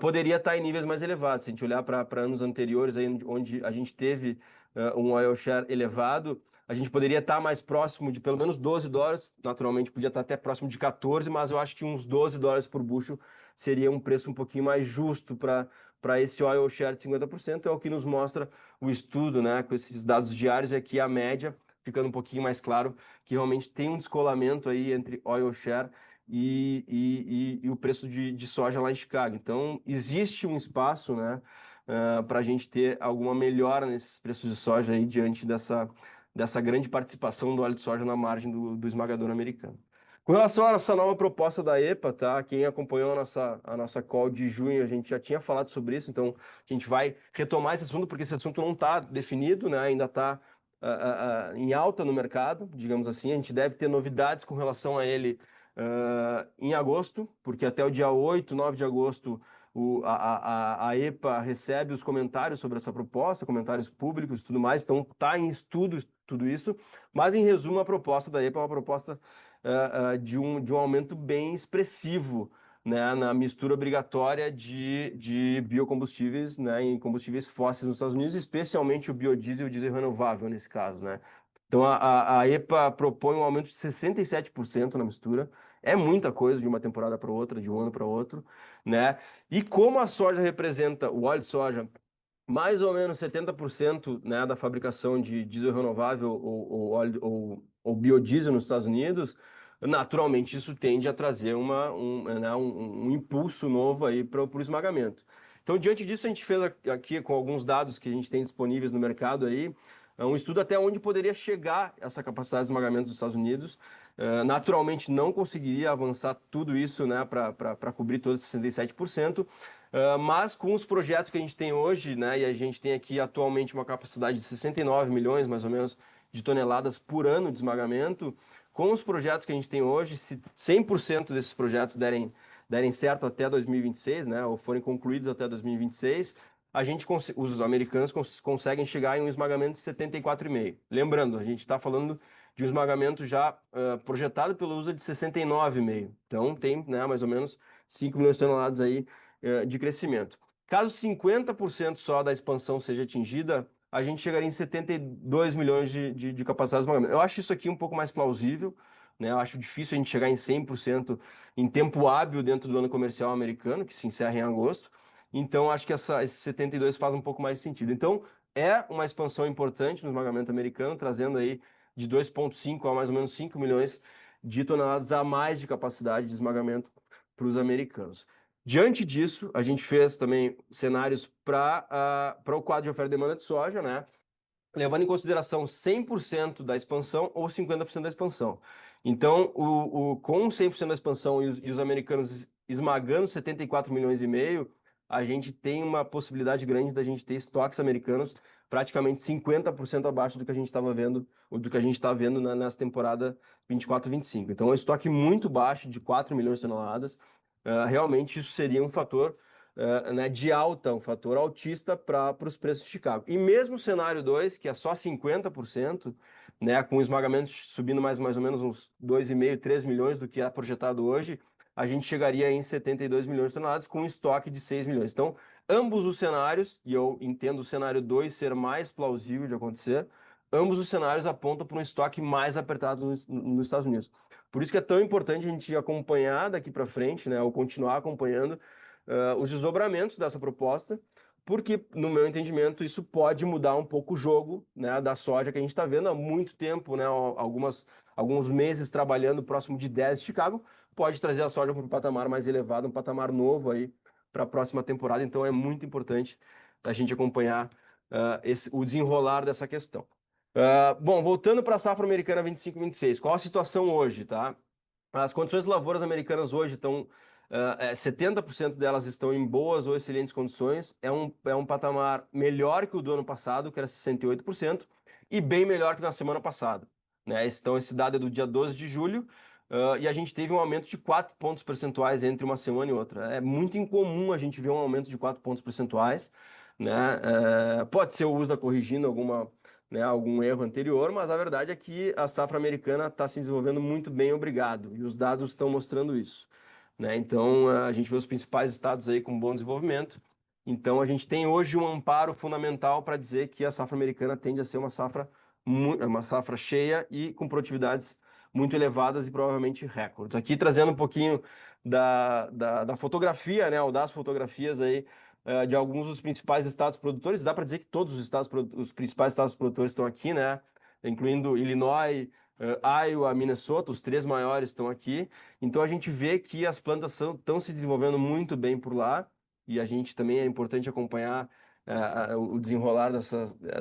poderia estar em níveis mais elevados. Se a gente olhar para anos anteriores, aí, onde a gente teve um oil share elevado, a gente poderia estar mais próximo de pelo menos $12, naturalmente podia estar até próximo de 14, mas eu acho que uns $12 por bushel seria um preço um pouquinho mais justo para esse oil share de 50%, é o que nos mostra o estudo, né, com esses dados diários, é que a média, ficando um pouquinho mais claro, que realmente tem um descolamento aí entre oil share e o preço de soja lá em Chicago. Então, existe um espaço, né, para a gente ter alguma melhora nesses preços de soja aí diante dessa grande participação do óleo de soja na margem do esmagador americano. Com relação à nossa nova proposta da EPA, tá? Quem acompanhou a nossa call de junho, a gente já tinha falado sobre isso, então a gente vai retomar esse assunto, porque esse assunto não está definido, né? Ainda está em alta no mercado, digamos assim. A gente deve ter novidades com relação a ele em agosto, porque até o dia 8, 9 de agosto, a EPA recebe os comentários sobre essa proposta, comentários públicos e tudo mais, então está em estudo tudo isso, mas em resumo, a proposta da EPA é uma proposta de um aumento bem expressivo, né, na mistura obrigatória de biocombustíveis, né, em combustíveis fósseis nos Estados Unidos, especialmente o biodiesel e o diesel renovável nesse caso, né. Então a EPA propõe um aumento de 67% na mistura, é muita coisa de uma temporada para outra, de um ano para outro, né? E como a soja representa, o óleo de soja, mais ou menos 70%, né, da fabricação de diesel renovável ou biodiesel nos Estados Unidos, naturalmente isso tende a trazer um impulso novo aí para o esmagamento. Então, diante disso, a gente fez aqui com alguns dados que a gente tem disponíveis no mercado aí, um estudo até onde poderia chegar essa capacidade de esmagamento dos Estados Unidos. Naturalmente, não conseguiria avançar tudo isso, né, para cobrir todos esses 67%, mas com os projetos que a gente tem hoje, né, e a gente tem aqui atualmente uma capacidade de 69 milhões, mais ou menos, de toneladas por ano de esmagamento, com os projetos que a gente tem hoje, se 100% desses projetos derem certo até 2026, né, ou forem concluídos até 2026, os americanos conseguem chegar em um esmagamento de 74,5. Lembrando, a gente está falando de um esmagamento já projetado pelo USA de 69,5. Então tem, né, mais ou menos 5 milhões de toneladas aí de crescimento. Caso 50% só da expansão seja atingida, a gente chegaria em 72 milhões de capacidade de esmagamento. Eu acho isso aqui um pouco mais plausível, né? Eu acho difícil a gente chegar em 100% em tempo hábil dentro do ano comercial americano, que se encerra em agosto. Então, acho que esse 72 faz um pouco mais de sentido. Então, é uma expansão importante no esmagamento americano, trazendo aí de 2,5 a mais ou menos 5 milhões de toneladas a mais de capacidade de esmagamento para os americanos. Diante disso, a gente fez também cenários para o quadro de oferta e demanda de soja, né? Levando em consideração 100% da expansão ou 50% da expansão. Então, com 100% da expansão e os americanos esmagando 74 milhões e meio, a gente tem uma possibilidade grande da gente ter estoques americanos praticamente 50% abaixo do que a gente estava vendo, ou do que a gente está vendo nessa temporada 24-25. Então, é um estoque muito baixo de 4 milhões de toneladas. Realmente, isso seria um fator né, de alta, um fator altista para os preços de Chicago. E mesmo o cenário 2, que é só 50%, né, com o esmagamento subindo mais ou menos uns 2,5, 3 milhões do que é projetado hoje, a gente chegaria em 72 milhões de toneladas com um estoque de 6 milhões. Então, ambos os cenários, e eu entendo o cenário 2 ser mais plausível de acontecer, ambos os cenários apontam para um estoque mais apertado nos Estados Unidos. Por isso que é tão importante a gente acompanhar daqui para frente, né, ou continuar acompanhando os desdobramentos dessa proposta, porque, no meu entendimento, isso pode mudar um pouco o jogo, né, da soja que a gente está vendo há muito tempo, né, alguns meses trabalhando próximo de 10 de Chicago, pode trazer a soja para um patamar mais elevado, um patamar novo aí para a próxima temporada. Então é muito importante a gente acompanhar o desenrolar dessa questão. Bom, voltando para a safra americana 25-26, qual a situação hoje, tá? As condições de lavouras americanas hoje estão 70% delas estão em boas ou excelentes condições. É um patamar melhor que o do ano passado, que era 68%, e bem melhor que na semana passada, né? Então, esse dado é do dia 12 de julho, e a gente teve um aumento de 4 pontos percentuais entre uma semana e outra. É muito incomum a gente ver um aumento de 4 pontos percentuais, né? Pode ser o USDA corrigindo algum erro anterior, mas a verdade é que a safra americana está se desenvolvendo muito bem, obrigado, e os dados estão mostrando isso, né? Então, a gente vê os principais estados aí com bom desenvolvimento. Então, a gente tem hoje um amparo fundamental para dizer que a safra americana tende a ser uma safra cheia e com produtividades muito elevadas e provavelmente recordes. Aqui trazendo um pouquinho da fotografia, né, ou das fotografias aí de alguns dos principais estados produtores. Dá para dizer que todos os principais estados produtores estão aqui, né, incluindo Illinois, Iowa, Minnesota, os 3 maiores estão aqui. Então a gente vê que as plantas estão se desenvolvendo muito bem por lá, e a gente também é importante acompanhar o desenrolar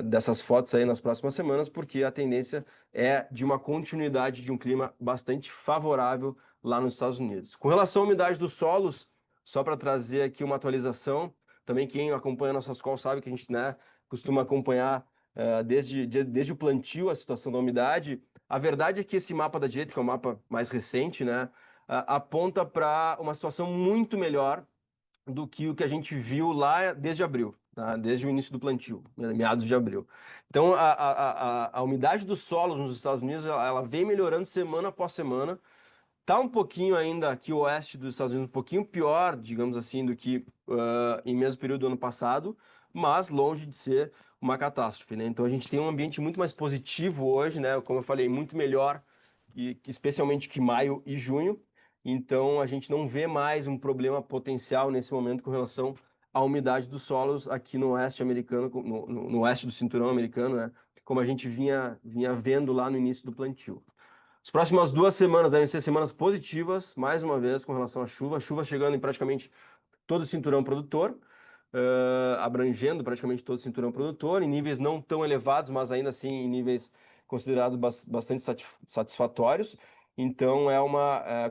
dessas fotos aí nas próximas semanas, porque a tendência é de uma continuidade de um clima bastante favorável lá nos Estados Unidos. Com relação à umidade dos solos, só para trazer aqui uma atualização, também quem acompanha nossas calls sabe que a gente, né, costuma acompanhar desde o plantio a situação da umidade. A verdade é que esse mapa da direita, que é o mapa mais recente, né, aponta para uma situação muito melhor do que o que a gente viu lá desde abril, tá? Desde o início do plantio, né, meados de abril. Então, a umidade dos solos nos Estados Unidos, ela vem melhorando semana após semana. Está um pouquinho ainda aqui o oeste dos Estados Unidos, um pouquinho pior, digamos assim, do que em mesmo período do ano passado, mas longe de ser uma catástrofe, né? Então a gente tem um ambiente muito mais positivo hoje, né? Como eu falei, muito melhor, especialmente que maio e junho. Então a gente não vê mais um problema potencial nesse momento com relação à umidade dos solos aqui no oeste americano, no oeste do cinturão americano, né? Como a gente vinha vendo lá no início do plantio. As próximas 2 semanas devem ser semanas positivas, mais uma vez, com relação à chuva. Chuva chegando em praticamente todo o cinturão produtor, abrangendo praticamente todo o cinturão produtor, em níveis não tão elevados, mas ainda assim em níveis considerados bastante satisfatórios. Então,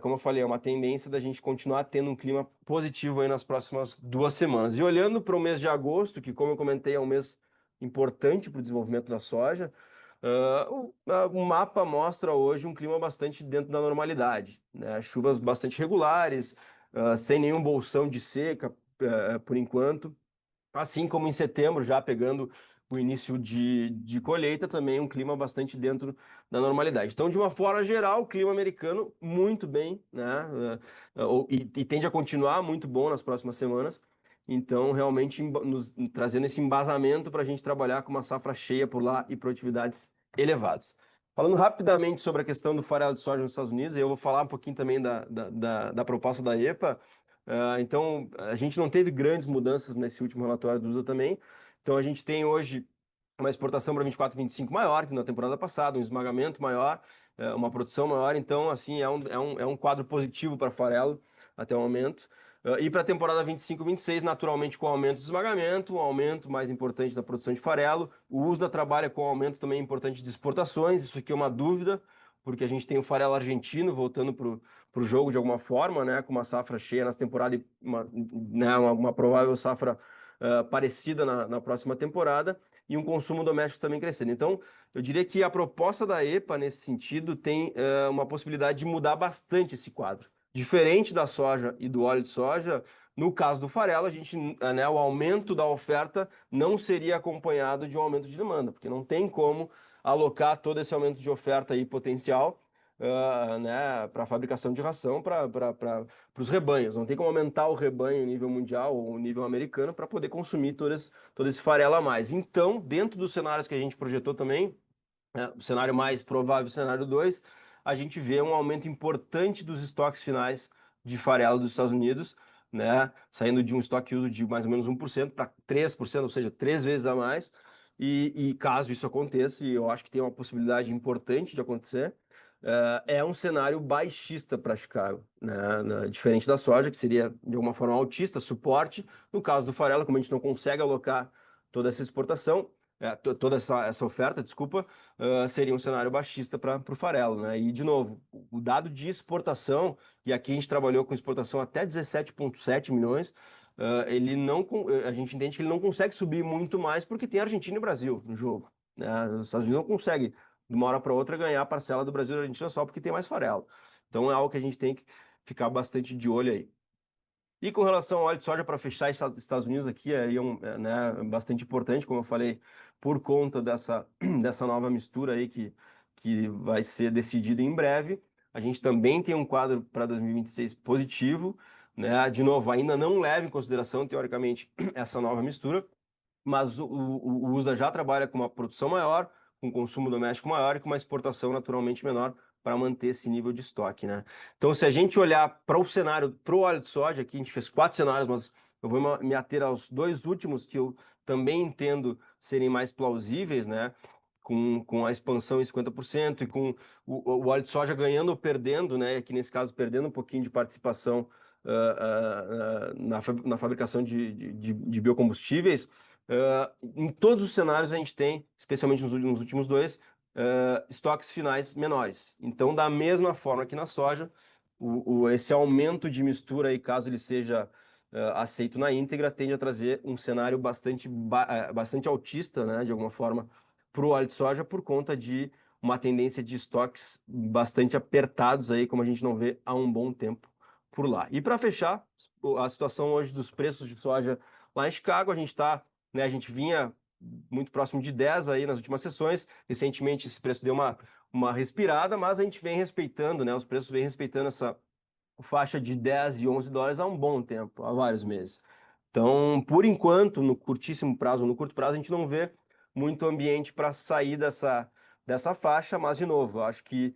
como eu falei, é uma tendência da gente continuar tendo um clima positivo aí nas próximas 2 semanas. E olhando para o mês de agosto, que, como eu comentei, é um mês importante para o desenvolvimento da soja, o mapa mostra hoje um clima bastante dentro da normalidade, né? Chuvas bastante regulares, sem nenhum bolsão de seca, por enquanto. Assim como em setembro, já pegando o início de colheita, também um clima bastante dentro da normalidade. Então, de uma forma geral, o clima americano muito bem, né? E tende a continuar muito bom nas próximas semanas. Então, realmente, trazendo esse embasamento para a gente trabalhar com uma safra cheia por lá e produtividades elevadas. Falando rapidamente sobre a questão do farelo de soja nos Estados Unidos, eu vou falar um pouquinho também da proposta da EPA. Então, a gente não teve grandes mudanças nesse último relatório do USA também. Então, a gente tem hoje uma exportação para 24, 25 maior que na temporada passada, um esmagamento maior, uma produção maior. Então, assim, é um quadro positivo para farelo até o momento. E para a temporada 25, 26, naturalmente com o aumento do esmagamento, um aumento mais importante da produção de farelo. O USDA trabalha com um aumento também importante de exportações. Isso aqui é uma dúvida, porque a gente tem o farelo argentino voltando para o jogo de alguma forma, né, com uma safra cheia nessa temporada e uma provável safra parecida na próxima temporada, e um consumo doméstico também crescendo. Então, eu diria que a proposta da EPA, nesse sentido, tem uma possibilidade de mudar bastante esse quadro. Diferente da soja e do óleo de soja, no caso do farelo, o aumento da oferta não seria acompanhado de um aumento de demanda, porque não tem como alocar todo esse aumento de oferta aí potencial para a fabricação de ração para os rebanhos. Não tem como aumentar o rebanho em nível mundial ou nível americano para poder consumir todo esse farelo a mais. Então, dentro dos cenários que a gente projetou também, o cenário mais provável, o cenário 2, a gente vê um aumento importante dos estoques finais de farelo dos Estados Unidos, né, saindo de um estoque uso de mais ou menos 1% para 3%, ou seja, 3 vezes a mais. E caso isso aconteça, e eu acho que tem uma possibilidade importante de acontecer, é um cenário baixista para Chicago, né? Diferente da soja, que seria de alguma forma altista, suporte. No caso do farelo, como a gente não consegue alocar toda essa exportação, toda essa oferta, desculpa, seria um cenário baixista para o farelo, né? E, de novo, o dado de exportação, e aqui a gente trabalhou com exportação até 17,7 milhões, a gente entende que ele não consegue subir muito mais porque tem Argentina e Brasil no jogo, né? Os Estados Unidos não conseguem de uma hora para outra ganhar a parcela do Brasil e da Argentina só porque tem mais farelo. Então é algo que a gente tem que ficar bastante de olho aí. E com relação ao óleo de soja, para fechar Estados Unidos aqui, né, bastante importante, como eu falei, por conta dessa nova mistura aí que vai ser decidida em breve. A gente também tem um quadro para 2026 positivo, né? De novo, ainda não leva em consideração, teoricamente, essa nova mistura, mas o USDA já trabalha com uma produção maior, com consumo doméstico maior e com uma exportação naturalmente menor para manter esse nível de estoque, né? Então, se a gente olhar para o cenário, para o óleo de soja, aqui a gente fez 4 cenários, mas eu vou me ater aos 2 últimos que eu também entendo serem mais plausíveis, né? Com a expansão em 50% e com o óleo de soja ganhando ou perdendo, né? Aqui nesse caso, perdendo um pouquinho de participação na fabricação de biocombustíveis. Em todos os cenários a gente tem, especialmente nos últimos 2, estoques finais menores. Então, da mesma forma que na soja, esse aumento de mistura, aí, caso ele seja aceito na íntegra, tende a trazer um cenário bastante altista, né, de alguma forma, para o óleo de soja, por conta de uma tendência de estoques bastante apertados, aí, como a gente não vê há um bom tempo por lá. E para fechar, a situação hoje dos preços de soja lá em Chicago, a gente vinha muito próximo de 10 aí nas últimas sessões. Recentemente esse preço deu uma respirada, mas a gente vem respeitando, né? Os preços vêm respeitando essa faixa de 10 e 11 dólares há um bom tempo, há vários meses. Então, por enquanto, no curtíssimo prazo, no curto prazo, a gente não vê muito ambiente para sair dessa faixa, mas, de novo, eu acho que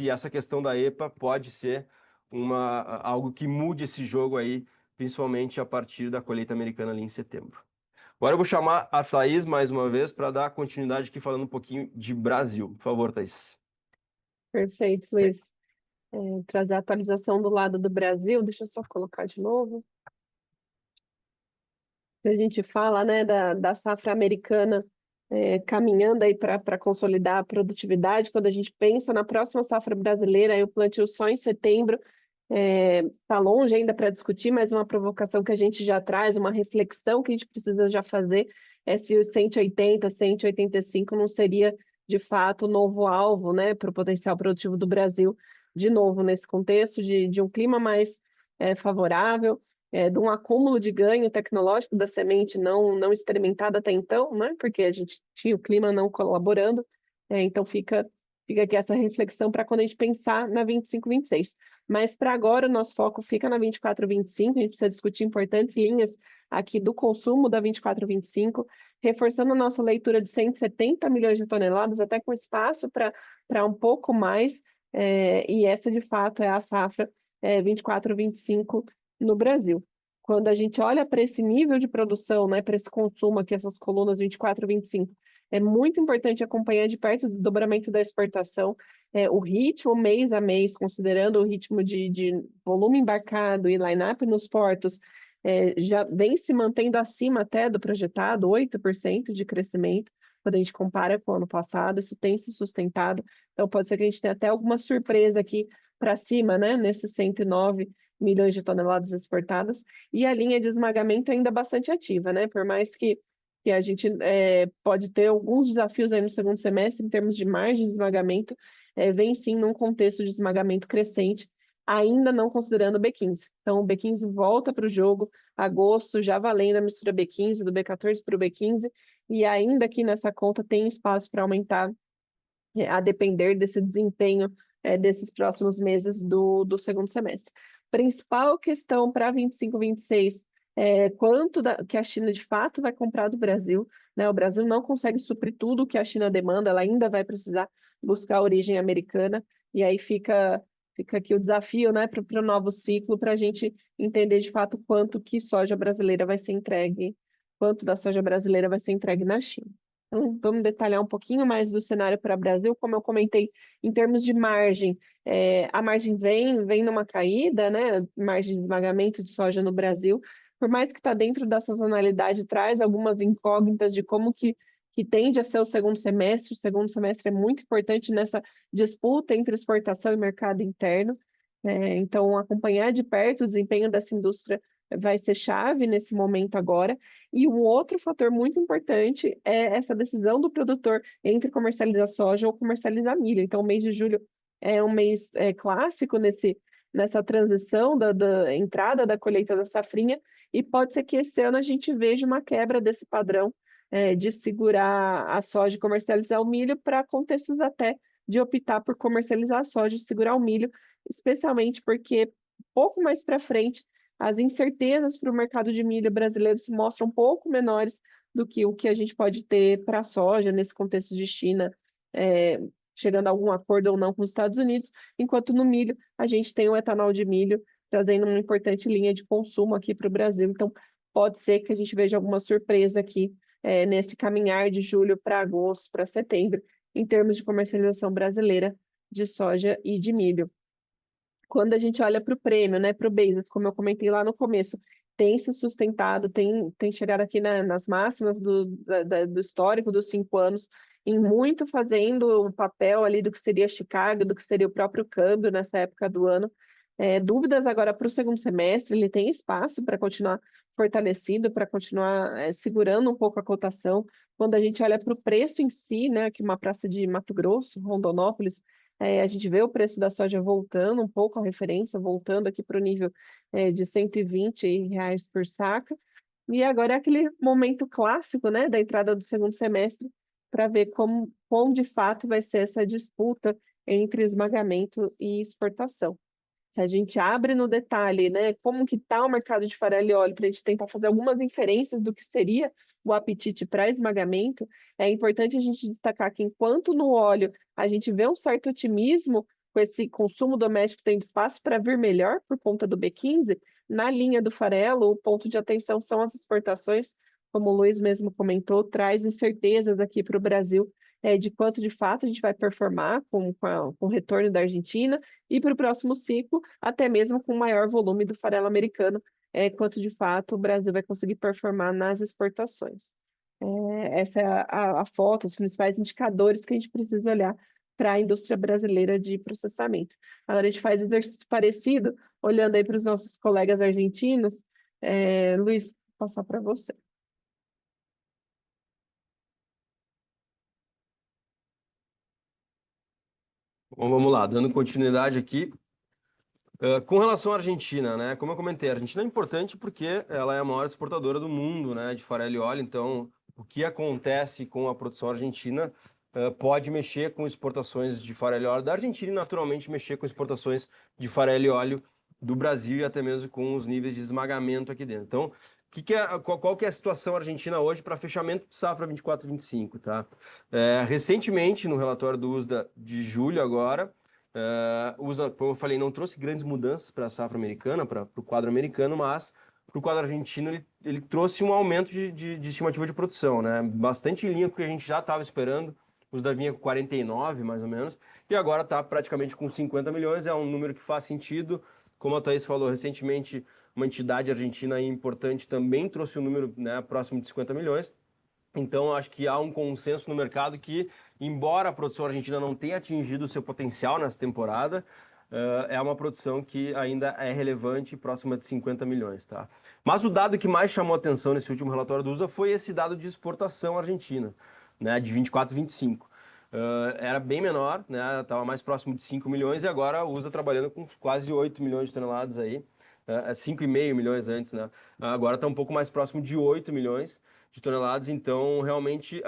essa questão da EPA pode ser algo que mude esse jogo aí, principalmente a partir da colheita americana ali em setembro. Agora eu vou chamar a Thaís mais uma vez para dar continuidade aqui falando um pouquinho de Brasil. Por favor, Thaís. Perfeito, Luiz. Trazer a atualização do lado do Brasil, deixa eu só colocar de novo. Se a gente fala, né, da safra americana caminhando aí para consolidar a produtividade, quando a gente pensa na próxima safra brasileira, aí o plantio só em setembro, está longe ainda para discutir, mas uma provocação que a gente já traz, uma reflexão que a gente precisa já fazer é se os 180, 185 não seria de fato o novo alvo, né, para o potencial produtivo do Brasil, de novo, nesse contexto de um clima mais favorável, de um acúmulo de ganho tecnológico da semente não experimentada até então, né, porque a gente tinha o clima não colaborando, então fica aqui essa reflexão para quando a gente pensar na 25, 26. Mas para agora o nosso foco fica na 24, 25, a gente precisa discutir importantes linhas aqui do consumo da 24, 25, reforçando a nossa leitura de 170 milhões de toneladas, até com espaço para um pouco mais, e essa de fato é a safra 24, 25 no Brasil. Quando a gente olha para esse nível de produção, né, para esse consumo aqui, essas colunas 24, 25, é muito importante acompanhar de perto o desdobramento da exportação, o ritmo mês a mês, considerando o ritmo de volume embarcado e line-up nos portos, já vem se mantendo acima até do projetado, 8% de crescimento, quando a gente compara com o ano passado, isso tem se sustentado, então pode ser que a gente tenha até alguma surpresa aqui para cima, né, nesses 109 milhões de toneladas exportadas, e a linha de esmagamento ainda bastante ativa, né, por mais que a gente pode ter alguns desafios aí no segundo semestre em termos de margem de esmagamento, vem sim num contexto de esmagamento crescente, ainda não considerando o B15. Então, o B15 volta para o jogo, agosto já valendo a mistura B15, do B14 para o B15, e ainda aqui nessa conta tem espaço para aumentar, a depender desse desempenho desses próximos meses do segundo semestre. Principal questão para 25, 26 quanto que a China de fato vai comprar do Brasil, né? O Brasil não consegue suprir tudo o que a China demanda, ela ainda vai precisar buscar a origem americana, e aí fica aqui o desafio, né, para o novo ciclo, para a gente entender de fato quanto que soja brasileira vai ser entregue, quanto da soja brasileira vai ser entregue na China. Então, vamos detalhar um pouquinho mais do cenário para o Brasil, como eu comentei, em termos de margem, a margem vem numa caída, né, margem de esmagamento de soja no Brasil, por mais que está dentro da sazonalidade, traz algumas incógnitas de como que tende a ser o segundo semestre é muito importante nessa disputa entre exportação e mercado interno, então acompanhar de perto o desempenho dessa indústria vai ser chave nesse momento agora, e um outro fator muito importante é essa decisão do produtor entre comercializar soja ou comercializar milho. Então, o mês de julho é um mês clássico nessa transição da entrada da colheita da safrinha, e pode ser que esse ano a gente veja uma quebra desse padrão de segurar a soja e comercializar o milho para contextos até de optar por comercializar a soja e segurar o milho, especialmente porque pouco mais para frente as incertezas para o mercado de milho brasileiro se mostram um pouco menores do que o que a gente pode ter para a soja nesse contexto de China, chegando a algum acordo ou não com os Estados Unidos, enquanto no milho a gente tem o etanol de milho trazendo uma importante linha de consumo aqui para o Brasil. Então, pode ser que a gente veja alguma surpresa aqui nesse caminhar de julho para agosto, para setembro, em termos de comercialização brasileira de soja e de milho. Quando a gente olha para o prêmio, né, para o basis, como eu comentei lá no começo, tem se sustentado, tem chegado aqui nas máximas do histórico dos 5 anos, em muito fazendo o papel ali do que seria Chicago, do que seria o próprio câmbio nessa época do ano. Dúvidas agora para o segundo semestre, ele tem espaço para continuar fortalecido, para continuar segurando um pouco a cotação. Quando a gente olha para o preço em si, né, aqui uma praça de Mato Grosso, Rondonópolis, a gente vê o preço da soja voltando um pouco, a referência voltando aqui para o nível de R$ 120 por saca. E agora é aquele momento clássico, né, da entrada do segundo semestre, para ver como de fato vai ser essa disputa entre esmagamento e exportação. Se a gente abre no detalhe, né, como que está o mercado de farelo e óleo, para a gente tentar fazer algumas inferências do que seria o apetite para esmagamento, é importante a gente destacar que enquanto no óleo a gente vê um certo otimismo com esse consumo doméstico tendo espaço para vir melhor por conta do B15, na linha do farelo, o ponto de atenção são as exportações, como o Luiz mesmo comentou, traz incertezas aqui para o Brasil de quanto de fato a gente vai performar com o retorno da Argentina e para o próximo ciclo, até mesmo com maior volume do farelo americano, quanto de fato o Brasil vai conseguir performar nas exportações. Essa é a foto, os principais indicadores que a gente precisa olhar para a indústria brasileira de processamento. Agora a gente faz exercício parecido, olhando aí para os nossos colegas argentinos. Luiz, vou passar para você. Bom, vamos lá, dando continuidade aqui. Com relação à Argentina, né? Como eu comentei, a Argentina é importante porque ela é a maior exportadora do mundo, né, de farelo e óleo. Então, o que acontece com a produção argentina pode mexer com exportações de farelo e óleo da Argentina e, naturalmente, mexer com exportações de farelo e óleo do Brasil e até mesmo com os níveis de esmagamento aqui dentro. Então, qual que é a situação argentina hoje para fechamento de safra 24/25, tá? Recentemente, no relatório do USDA de julho agora, como eu falei, não trouxe grandes mudanças para a safra americana, para o quadro americano, mas para o quadro argentino ele trouxe um aumento de estimativa de produção, né? Bastante em linha com o que a gente já estava esperando. Os da vinha com 49, mais ou menos, e agora está praticamente com 50 milhões, é um número que faz sentido. Como a Thaís falou, recentemente, uma entidade argentina importante também trouxe um número, né, próximo de 50 milhões. Então, acho que há um consenso no mercado que, embora a produção argentina não tenha atingido o seu potencial nessa temporada, é uma produção que ainda é relevante, próxima de 50 milhões, tá? Mas o dado que mais chamou atenção nesse último relatório do USA foi esse dado de exportação argentina, né, de 24/25. Era bem menor, né, estava mais próximo de 5 milhões e agora a USA trabalhando com quase 8 milhões de toneladas aí, 5,5 milhões antes, né? Agora está um pouco mais próximo de 8 milhões de toneladas, então realmente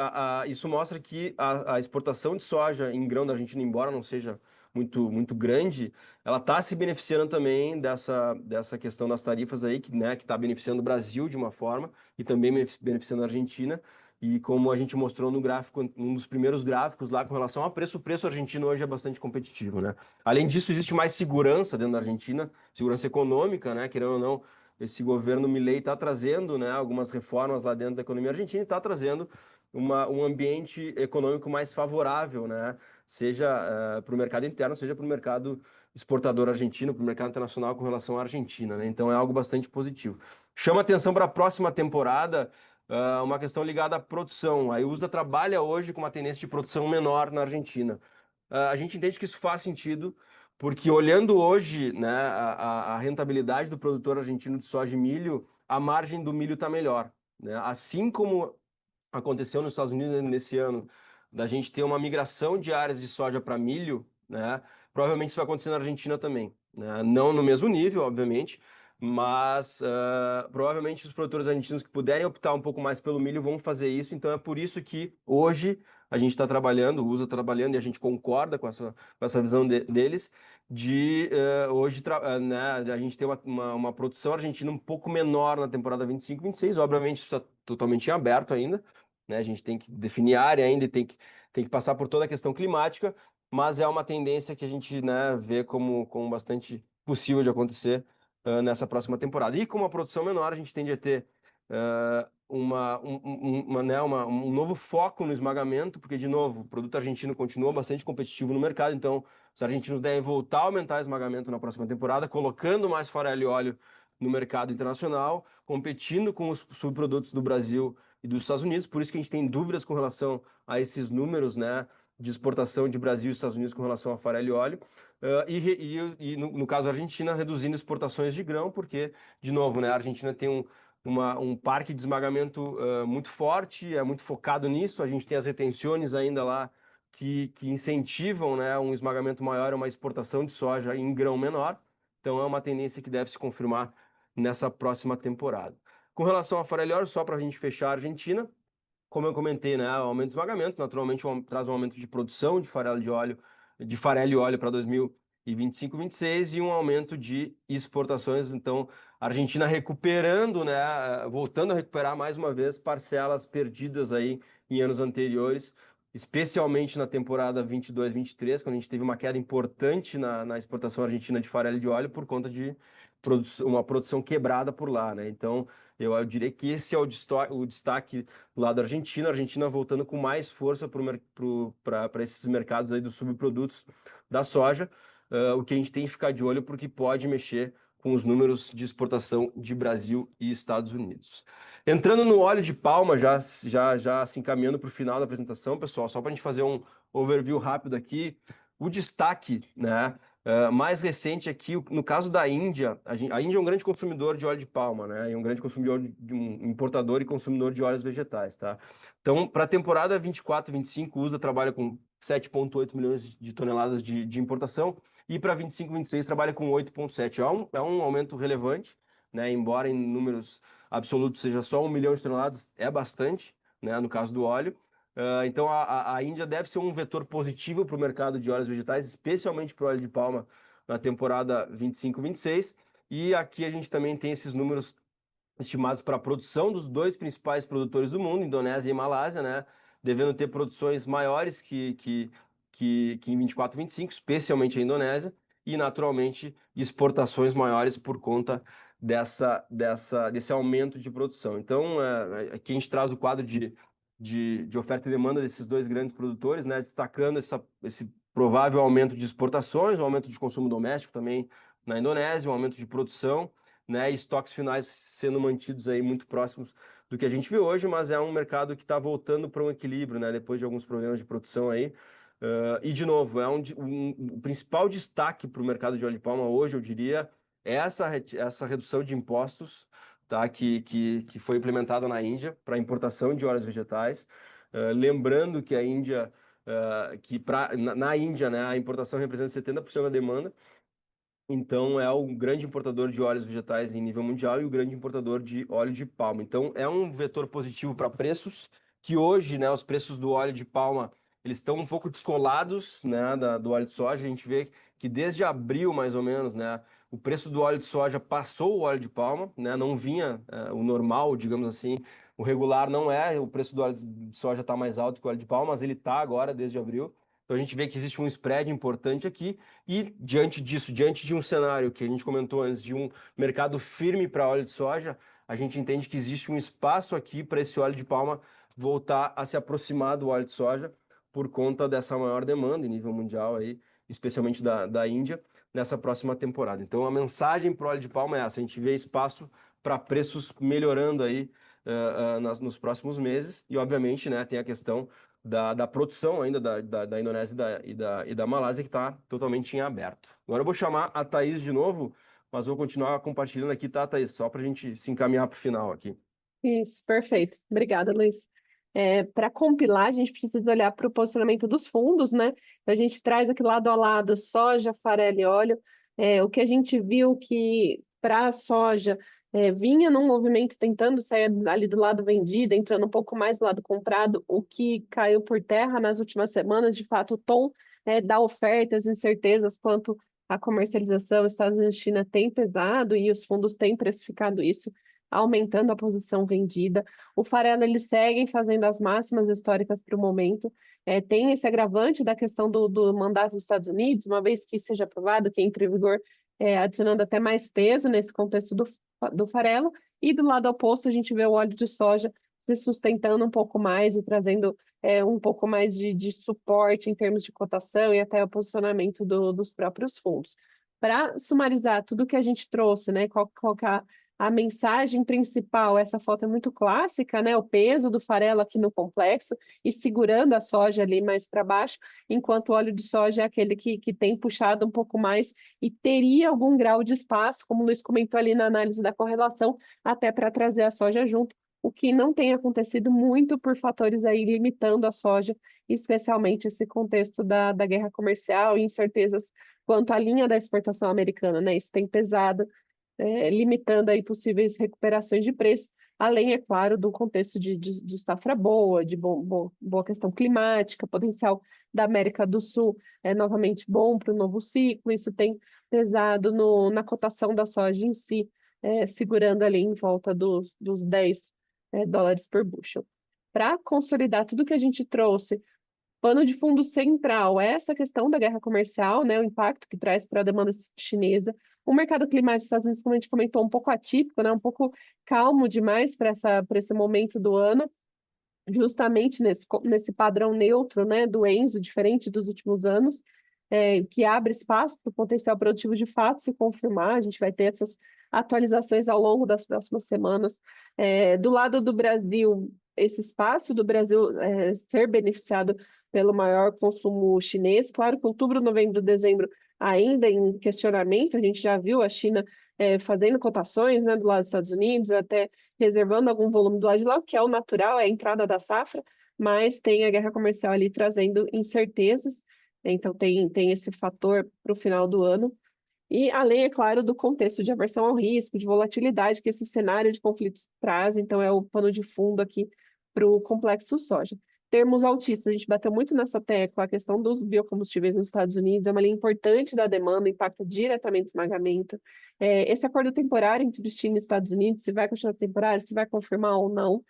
isso mostra que a exportação de soja em grão da Argentina, embora não seja muito grande, ela está se beneficiando também dessa questão das tarifas aí, que está beneficiando o Brasil de uma forma e também beneficiando a Argentina. E como a gente mostrou no gráfico, um dos primeiros gráficos lá com relação ao preço, o preço argentino hoje é bastante competitivo, né? Além disso, existe mais segurança dentro da Argentina, segurança econômica, né? Querendo ou não, esse governo Milei está trazendo, né, algumas reformas lá dentro da economia argentina e está trazendo um ambiente econômico mais favorável, né? Seja para o mercado interno, seja para o mercado exportador argentino, para o mercado internacional com relação à Argentina, né? Então é algo bastante positivo. Chama atenção para a próxima temporada. Uma questão ligada à produção. A USDA trabalha hoje com uma tendência de produção menor na Argentina. A gente entende que isso faz sentido, porque olhando hoje, né, a rentabilidade do produtor argentino de soja e milho, a margem do milho está melhor, né? Assim como aconteceu nos Estados Unidos nesse ano, da gente ter uma migração de áreas de soja para milho, né? Provavelmente isso vai acontecer na Argentina também, né? Não no mesmo nível, obviamente, mas provavelmente os produtores argentinos que puderem optar um pouco mais pelo milho vão fazer isso. Então é por isso que hoje a gente está trabalhando, o USA está trabalhando e a gente concorda com essa visão deles de hoje né, a gente ter uma produção argentina um pouco menor na temporada 25/26. Obviamente isso está totalmente em aberto ainda, né? A gente tem que definir a área ainda e tem que passar por toda a questão climática, mas é uma tendência que a gente, né, vê como bastante possível de acontecer nessa próxima temporada. E com uma produção menor, a gente tende a ter um novo foco no esmagamento, porque, de novo, o produto argentino continua bastante competitivo no mercado, então os argentinos devem voltar a aumentar o esmagamento na próxima temporada, colocando mais farelo e óleo no mercado internacional, competindo com os subprodutos do Brasil e dos Estados Unidos. Por isso que a gente tem dúvidas com relação a esses números, né, de exportação de Brasil e Estados Unidos com relação a farelo e óleo. No caso da Argentina, reduzindo exportações de grão, porque, de novo, né, a Argentina tem um parque de esmagamento muito forte, é muito focado nisso. A gente tem as retenções ainda lá que incentivam, né, um esmagamento maior, uma exportação de soja em grão menor. Então é uma tendência que deve se confirmar nessa próxima temporada. Com relação a farelo e óleo, só para a gente fechar a Argentina, como eu comentei, né, o aumento de esmagamento naturalmente traz um aumento de produção de farelo e óleo para 2025/26 e um aumento de exportações. Então, a Argentina recuperando, né, voltando a recuperar mais uma vez parcelas perdidas aí em anos anteriores, especialmente na temporada 22/23, quando a gente teve uma queda importante na exportação argentina de farelo de óleo por conta de uma produção quebrada por lá, né? Então, eu diria que esse é o destaque do lado da Argentina. A Argentina voltando com mais força para esses mercados aí dos subprodutos da soja, o que a gente tem que ficar de olho porque pode mexer com os números de exportação de Brasil e Estados Unidos. Entrando no óleo de palma, já se encaminhando para o final da apresentação, pessoal, só para a gente fazer um overview rápido aqui, o destaque, né, mais recente aqui, no caso da Índia, a Índia é um grande consumidor de óleo de palma, né, e um grande consumidor, um importador e consumidor de óleos vegetais, tá? Então, para a temporada 24-25, USDA trabalha com 7,8 milhões de toneladas de importação, e para 25-26 trabalha com 8,7. É um aumento relevante, né? Embora em números absolutos seja só 1 milhão de toneladas, é bastante, né? No caso do óleo. Então a Índia deve ser um vetor positivo para o mercado de óleos vegetais, especialmente para o óleo de palma na temporada 25-26. E aqui a gente também tem esses números estimados para a produção dos dois principais produtores do mundo, Indonésia e Malásia, né? Devendo ter produções maiores que em 24-25, especialmente a Indonésia, e naturalmente exportações maiores por conta desse aumento de produção. Então, aqui a gente traz o quadro de oferta e demanda desses dois grandes produtores, né? Destacando esse provável aumento de exportações, o aumento de consumo doméstico também na Indonésia, um aumento de produção, né, e estoques finais sendo mantidos aí muito próximos do que a gente vê hoje, mas é um mercado que está voltando para um equilíbrio, né, depois de alguns problemas de produção aí. E, de novo, o principal destaque para o mercado de óleo de palma hoje, eu diria, é essa redução de impostos, tá, que foi implementada na Índia para importação de óleos vegetais. Lembrando que a Índia, na Índia, né, a importação representa 70% da demanda. Então, é o grande importador de óleos vegetais em nível mundial e o grande importador de óleo de palma. Então, é um vetor positivo para preços, que hoje, né, os preços do óleo de palma, eles estão um pouco descolados, né, do óleo de soja. A gente vê que desde abril, mais ou menos, né, o preço do óleo de soja passou o óleo de palma, né, não vinha o normal, digamos assim, o regular não é, o preço do óleo de soja está mais alto que o óleo de palma, mas ele está agora, desde abril. Então, a gente vê que existe um spread importante aqui. E diante disso, diante de um cenário que a gente comentou antes, de um mercado firme para óleo de soja, a gente entende que existe um espaço aqui para esse óleo de palma voltar a se aproximar do óleo de soja por conta dessa maior demanda em nível mundial aí, especialmente da Índia, nessa próxima temporada. Então a mensagem para o óleo de palma é essa: a gente vê espaço para preços melhorando aí nos próximos meses, e obviamente, né, tem a questão da produção ainda da Indonésia e da Malásia, que está totalmente em aberto. Agora eu vou chamar a Thaís de novo, mas vou continuar compartilhando aqui, tá, Thaís? Só para a gente se encaminhar para o final aqui. Isso, perfeito. Obrigada, Luiz. Para compilar, a gente precisa olhar para o posicionamento dos fundos, né? A gente traz aqui lado a lado soja, farelo e óleo. O que a gente viu que para a soja vinha num movimento tentando sair ali do lado vendido, entrando um pouco mais do lado comprado, o que caiu por terra nas últimas semanas. De fato, o tom da oferta, as incertezas quanto à comercialização Estados Unidos e China tem pesado e os fundos têm precificado isso, aumentando a posição vendida. O farelo, eles seguem fazendo as máximas históricas para o momento. Tem esse agravante da questão do mandato dos Estados Unidos, uma vez que seja aprovado, que entre em vigor, adicionando até mais peso nesse contexto do farelo. E do lado oposto, a gente vê o óleo de soja se sustentando um pouco mais e trazendo um pouco mais de suporte em termos de cotação e até o posicionamento dos próprios fundos. Para sumarizar tudo que a gente trouxe, né, qual que é a mensagem principal? Essa foto é muito clássica, né? O peso do farelo aqui no complexo e segurando a soja ali mais para baixo, enquanto o óleo de soja é aquele que tem puxado um pouco mais e teria algum grau de espaço, como o Luiz comentou ali na análise da correlação, até para trazer a soja junto, o que não tem acontecido muito por fatores aí limitando a soja, especialmente esse contexto da guerra comercial e incertezas quanto à linha da exportação americana, né? Isso tem pesado, limitando aí possíveis recuperações de preço, além, é claro, do contexto de safra boa, de boa questão climática, potencial da América do Sul novamente bom para o novo ciclo. Isso tem pesado na cotação da soja em si, segurando ali em volta dos 10 dólares por bushel. Para consolidar tudo que a gente trouxe, Pano de fundo central é essa questão da guerra comercial, né, o impacto que traz para a demanda chinesa. O mercado climático dos Estados Unidos, como a gente comentou, um pouco atípico, né, um pouco calmo demais para esse momento do ano, justamente nesse padrão neutro, né, do ENSO, diferente dos últimos anos, que abre espaço para o potencial produtivo de fato se confirmar. A gente vai ter essas atualizações ao longo das próximas semanas. Do lado do Brasil, esse espaço do Brasil ser beneficiado pelo maior consumo chinês. Claro que outubro, novembro, dezembro ainda em questionamento, a gente já viu a China fazendo cotações, né, do lado dos Estados Unidos, até reservando algum volume do lado de lá, o que é o natural, é a entrada da safra, mas tem a guerra comercial ali trazendo incertezas, então tem esse fator para o final do ano. E além, é claro, do contexto de aversão ao risco, de volatilidade que esse cenário de conflitos traz, então é o pano de fundo aqui para o complexo soja. Termos altistas, a gente bateu muito nessa tecla, a questão dos biocombustíveis nos Estados Unidos é uma linha importante da demanda, impacta diretamente o esmagamento. Esse acordo temporário entre China e Estados Unidos, se vai continuar temporário, se vai confirmar ou não.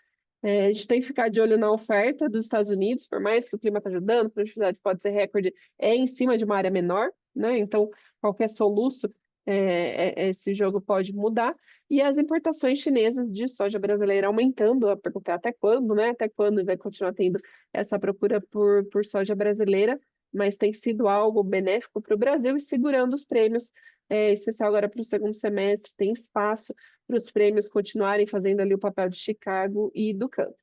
A gente tem que ficar de olho na oferta dos Estados Unidos, por mais que o clima está ajudando, a produtividade pode ser recorde, é em cima de uma área menor, né? Então, qualquer soluço, esse jogo pode mudar. E as importações chinesas de soja brasileira aumentando, a pergunta é até quando, né? Até quando vai continuar tendo essa procura por soja brasileira, mas tem sido algo benéfico para o Brasil e segurando os prêmios, especial agora para o segundo semestre, tem espaço para os prêmios continuarem fazendo ali o papel de Chicago e do campo.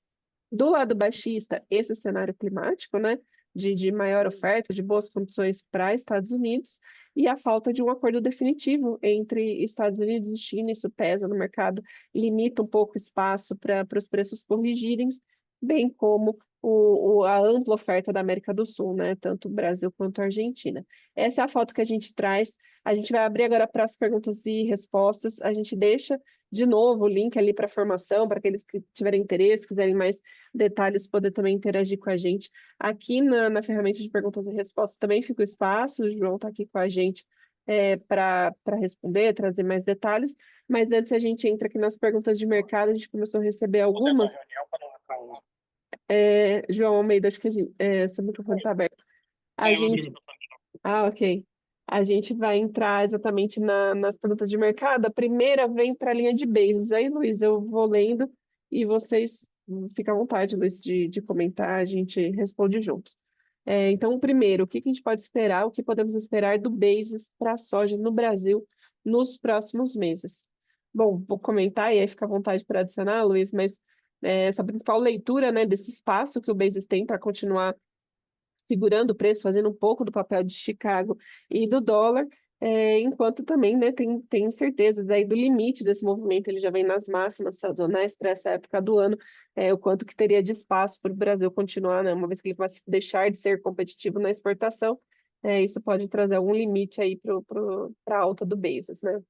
Do lado baixista, esse cenário climático, né, de maior oferta, de boas condições para Estados Unidos, e a falta de um acordo definitivo entre Estados Unidos e China, isso pesa no mercado, limita um pouco o espaço para os preços corrigirem, bem como a ampla oferta da América do Sul, né, tanto o Brasil quanto a Argentina. Essa é a foto que a gente traz. A gente vai abrir agora para as perguntas e respostas. A gente deixa de novo o link ali para a formação, para aqueles que tiverem interesse, quiserem mais detalhes, poder também interagir com a gente. Aqui na ferramenta de perguntas e respostas também fica o espaço, o João está aqui com a gente para responder, trazer mais detalhes, mas antes a gente entra aqui nas perguntas de mercado, a gente começou a receber algumas. João Almeida, acho que seu microfone está aberto. Ok. A gente vai entrar exatamente nas perguntas de mercado. A primeira vem para a linha de bases. Aí, Luiz, eu vou lendo e vocês fiquem à vontade, Luiz, de comentar, a gente responde juntos. Então, o primeiro, o que a gente pode esperar, o que podemos esperar do bases para a soja no Brasil nos próximos meses? Bom, vou comentar e aí fica à vontade para adicionar, Luiz, mas essa principal leitura, né, desse espaço que o bases tem para continuar segurando o preço, fazendo um pouco do papel de Chicago e do dólar, enquanto também, né, tem certezas aí do limite desse movimento, ele já vem nas máximas sazonais para essa época do ano, o quanto que teria de espaço para o Brasil continuar, né, uma vez que ele vai deixar de ser competitivo na exportação, isso pode trazer algum limite aí para a alta do basis, né?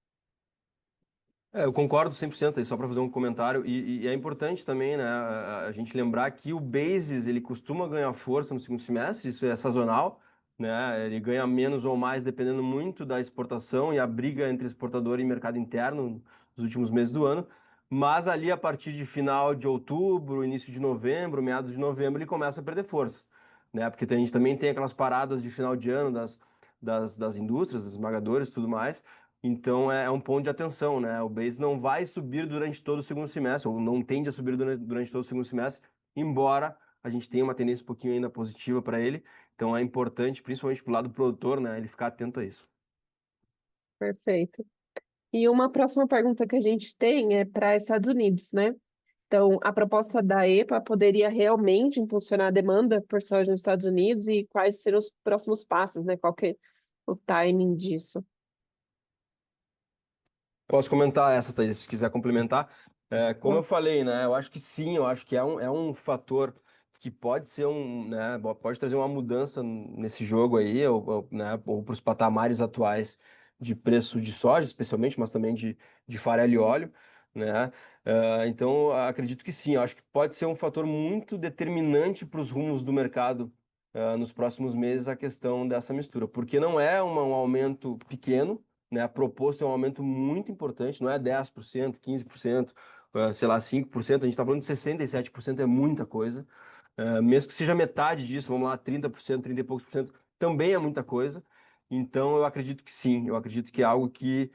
Eu concordo 100% aí, só para fazer um comentário, e é importante também, né, a gente lembrar que o basis, ele costuma ganhar força no segundo semestre, isso é sazonal, né, ele ganha menos ou mais dependendo muito da exportação e a briga entre exportador e mercado interno nos últimos meses do ano, mas ali a partir de final de outubro, início de novembro, meados de novembro, ele começa a perder força, né, porque a gente também tem aquelas paradas de final de ano das indústrias, das esmagadoras e tudo mais. Então é um ponto de atenção, né? O base não vai subir durante todo o segundo semestre, ou não tende a subir durante todo o segundo semestre, embora a gente tenha uma tendência um pouquinho ainda positiva para ele. Então é importante, principalmente para o lado do produtor, né? Ele ficar atento a isso. Perfeito. E uma próxima pergunta que a gente tem é para Estados Unidos, né? Então, a proposta da EPA poderia realmente impulsionar a demanda por soja nos Estados Unidos e quais serão os próximos passos, né? Qual que é o timing disso? Posso comentar essa, Thaís, se quiser complementar. Como eu falei, né? Eu acho que sim, eu acho que é um fator que pode ser né? Pode trazer uma mudança nesse jogo aí, né? Ou para os patamares atuais de preço de soja, especialmente, mas também de farelo e óleo, né? Então, acredito que sim, eu acho que pode ser um fator muito determinante para os rumos do mercado nos próximos meses a questão dessa mistura, porque não é um aumento pequeno, né? Proposto é um aumento muito importante, não é 10%, 15%, sei lá, 5%, a gente está falando de 67%, é muita coisa, mesmo que seja metade disso, vamos lá, 30%, 30 e poucos por cento, também é muita coisa. Então, eu acredito que sim, eu acredito que é algo que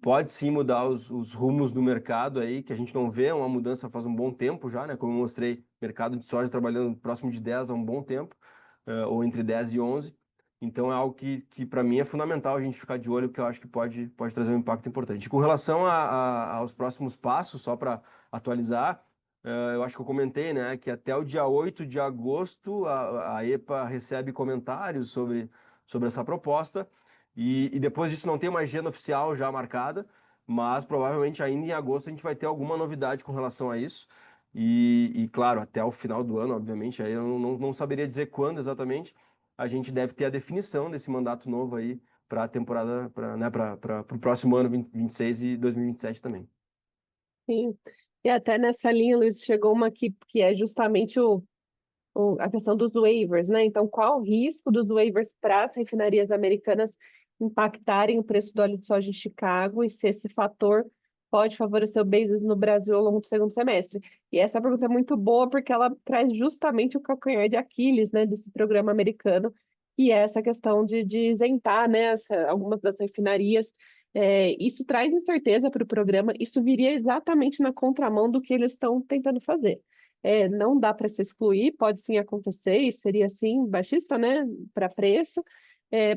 pode sim mudar os rumos do mercado aí, que a gente não vê uma mudança faz um bom tempo já, né? Como eu mostrei, mercado de soja trabalhando próximo de 10 há um bom tempo, ou entre 10 e 11. Então, é algo que para mim é fundamental a gente ficar de olho, porque eu acho que pode trazer um impacto importante. Com relação aos próximos passos, só para atualizar, eu acho que eu comentei, né, que até o dia 8 de agosto a EPA recebe comentários sobre essa proposta e depois disso não tem uma agenda oficial já marcada, mas provavelmente ainda em agosto a gente vai ter alguma novidade com relação a isso. Claro, até o final do ano, obviamente, aí eu não saberia dizer quando exatamente a gente deve ter a definição desse mandato novo aí para a temporada, para o próximo ano 2026 e 2027 também. Sim. E até nessa linha, Luiz, chegou uma que é justamente a questão dos waivers, né? Então, qual o risco dos waivers para as refinarias americanas impactarem o preço do óleo de soja em Chicago e se esse fator pode favorecer o basis no Brasil ao longo do segundo semestre? E essa pergunta é muito boa porque ela traz justamente o calcanhar de Aquiles, né, desse programa americano, que é essa questão de isentar, né, algumas das refinarias. Isso traz incerteza para o programa, isso viria exatamente na contramão do que eles estão tentando fazer. Não dá para se excluir, pode sim acontecer, e seria assim, baixista, né, para preço,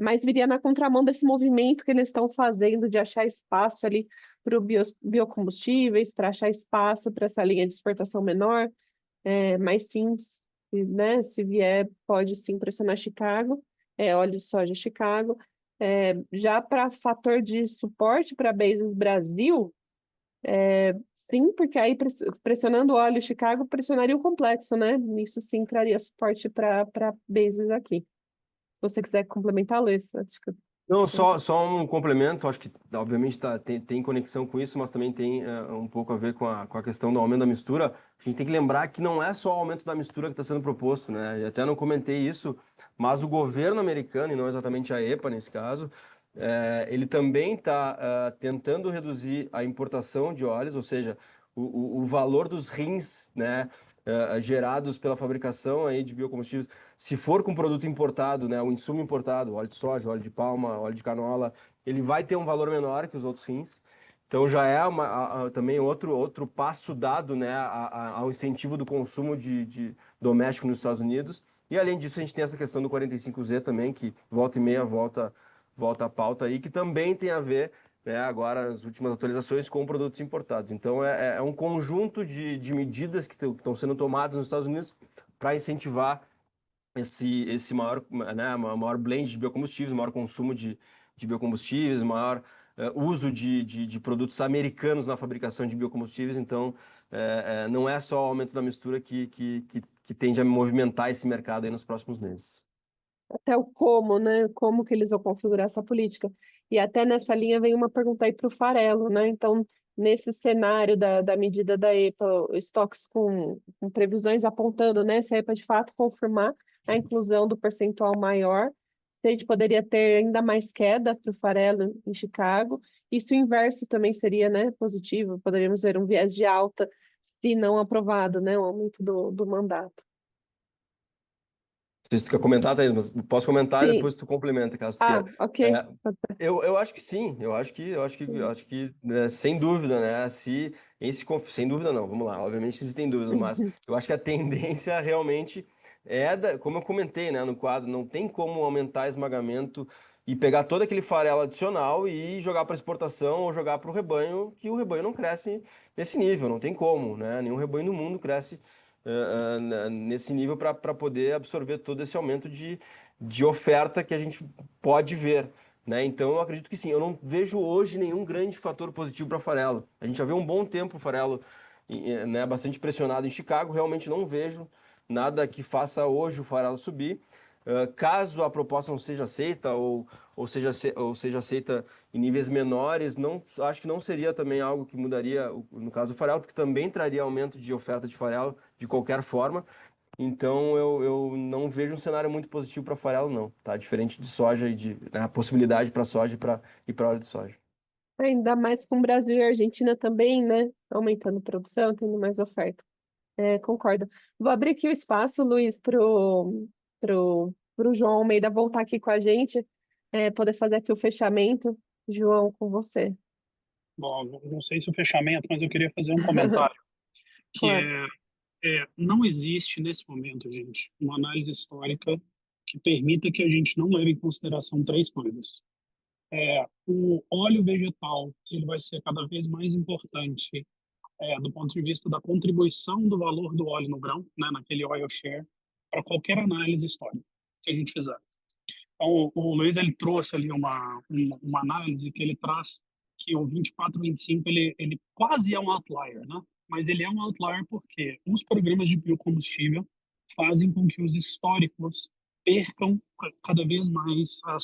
mas viria na contramão desse movimento que eles estão fazendo de achar espaço ali para biocombustíveis, para achar espaço para essa linha de exportação menor, mas sim, né, se vier, pode sim pressionar Chicago, óleo de soja Chicago. Já para fator de suporte para Bases Brasil, sim, porque aí pressionando o óleo Chicago, pressionaria o complexo, né? Isso sim traria suporte para bases aqui. Se você quiser complementar, Luiz, acho que... Não, só um complemento, acho que obviamente tem conexão com isso, mas também tem um pouco a ver com a questão do aumento da mistura. A gente tem que lembrar que não é só o aumento da mistura que está sendo proposto, né? Eu até não comentei isso, mas o governo americano, e não exatamente a EPA nesse caso, ele também está tentando reduzir a importação de óleos, ou seja, o valor dos RINs, né, gerados pela fabricação aí de biocombustíveis. Se for com produto importado, né, o insumo importado, óleo de soja, óleo de palma, óleo de canola, ele vai ter um valor menor que os outros rins. Então já é também outro passo dado, né, ao incentivo do consumo de doméstico nos Estados Unidos. E além disso, a gente tem essa questão do 45Z também, que volta e meia volta à pauta aí, que também tem a ver, né, agora as últimas atualizações com produtos importados. Então é um conjunto de medidas que estão sendo tomadas nos Estados Unidos para incentivar esse maior, né, maior blend de biocombustíveis, maior consumo de biocombustíveis, maior uso de produtos americanos na fabricação de biocombustíveis. Então, não é só o aumento da mistura que tende a movimentar esse mercado aí nos próximos meses. Até o como, né? Como que eles vão configurar essa política. E até nessa linha vem uma pergunta aí para o Farelo, né? Então, nesse cenário da medida da EPA, estoques com previsões apontando, né? Se a EPA de fato confirmar a inclusão do percentual maior, se a gente poderia ter ainda mais queda para o farelo em Chicago. Isso o inverso também seria, né, positivo. Poderíamos ver um viés de alta se não aprovado, né? O aumento do mandato. Não sei se tu quer comentar, Thaís, mas posso comentar e Sim. depois tu complementa, caso tu Ah, queira. ok. Eu acho que sim, eu acho que sem dúvida, né? Sem dúvida não, vamos lá, obviamente existem dúvidas, mas eu acho que a tendência realmente como eu comentei, né, no quadro, não tem como aumentar esmagamento e pegar todo aquele farelo adicional e jogar para exportação ou jogar para o rebanho, que o rebanho não cresce nesse nível, não tem como, né? Nenhum rebanho no mundo cresce nesse nível para poder absorver todo esse aumento de oferta que a gente pode ver, né? Então eu acredito que sim. Eu não vejo hoje nenhum grande fator positivo para farelo. A gente já vê um bom tempo o farelo, né, bastante pressionado em Chicago. Realmente não vejo nada que faça hoje o farelo subir. Caso a proposta não seja aceita ou seja aceita em níveis menores, não acho que não seria também algo que mudaria no caso do farelo, porque também traria aumento de oferta de farelo de qualquer forma. Então eu não vejo um cenário muito positivo para farelo, não, tá? Diferente de soja né, a possibilidade para soja e para óleo de soja. Ainda mais com o Brasil e a Argentina também, né? Aumentando produção, tendo mais oferta. Concordo. Vou abrir aqui o espaço, Luiz, pro João Almeida voltar aqui com a gente, poder fazer aqui o fechamento. João, com você. Bom, não sei se o fechamento, mas eu queria fazer um comentário, que Claro. não existe nesse momento, gente, uma análise histórica que permita que a gente não leve em consideração três coisas. O óleo vegetal, ele vai ser cada vez mais importante do ponto de vista da contribuição do valor do óleo no grão, né, naquele oil share, para qualquer análise histórica que a gente fizer. Então, o Luiz ele trouxe ali uma análise que ele traz que o 24-25 ele quase é um outlier, né? Mas ele é um outlier porque os programas de biocombustível fazem com que os históricos percam cada vez mais a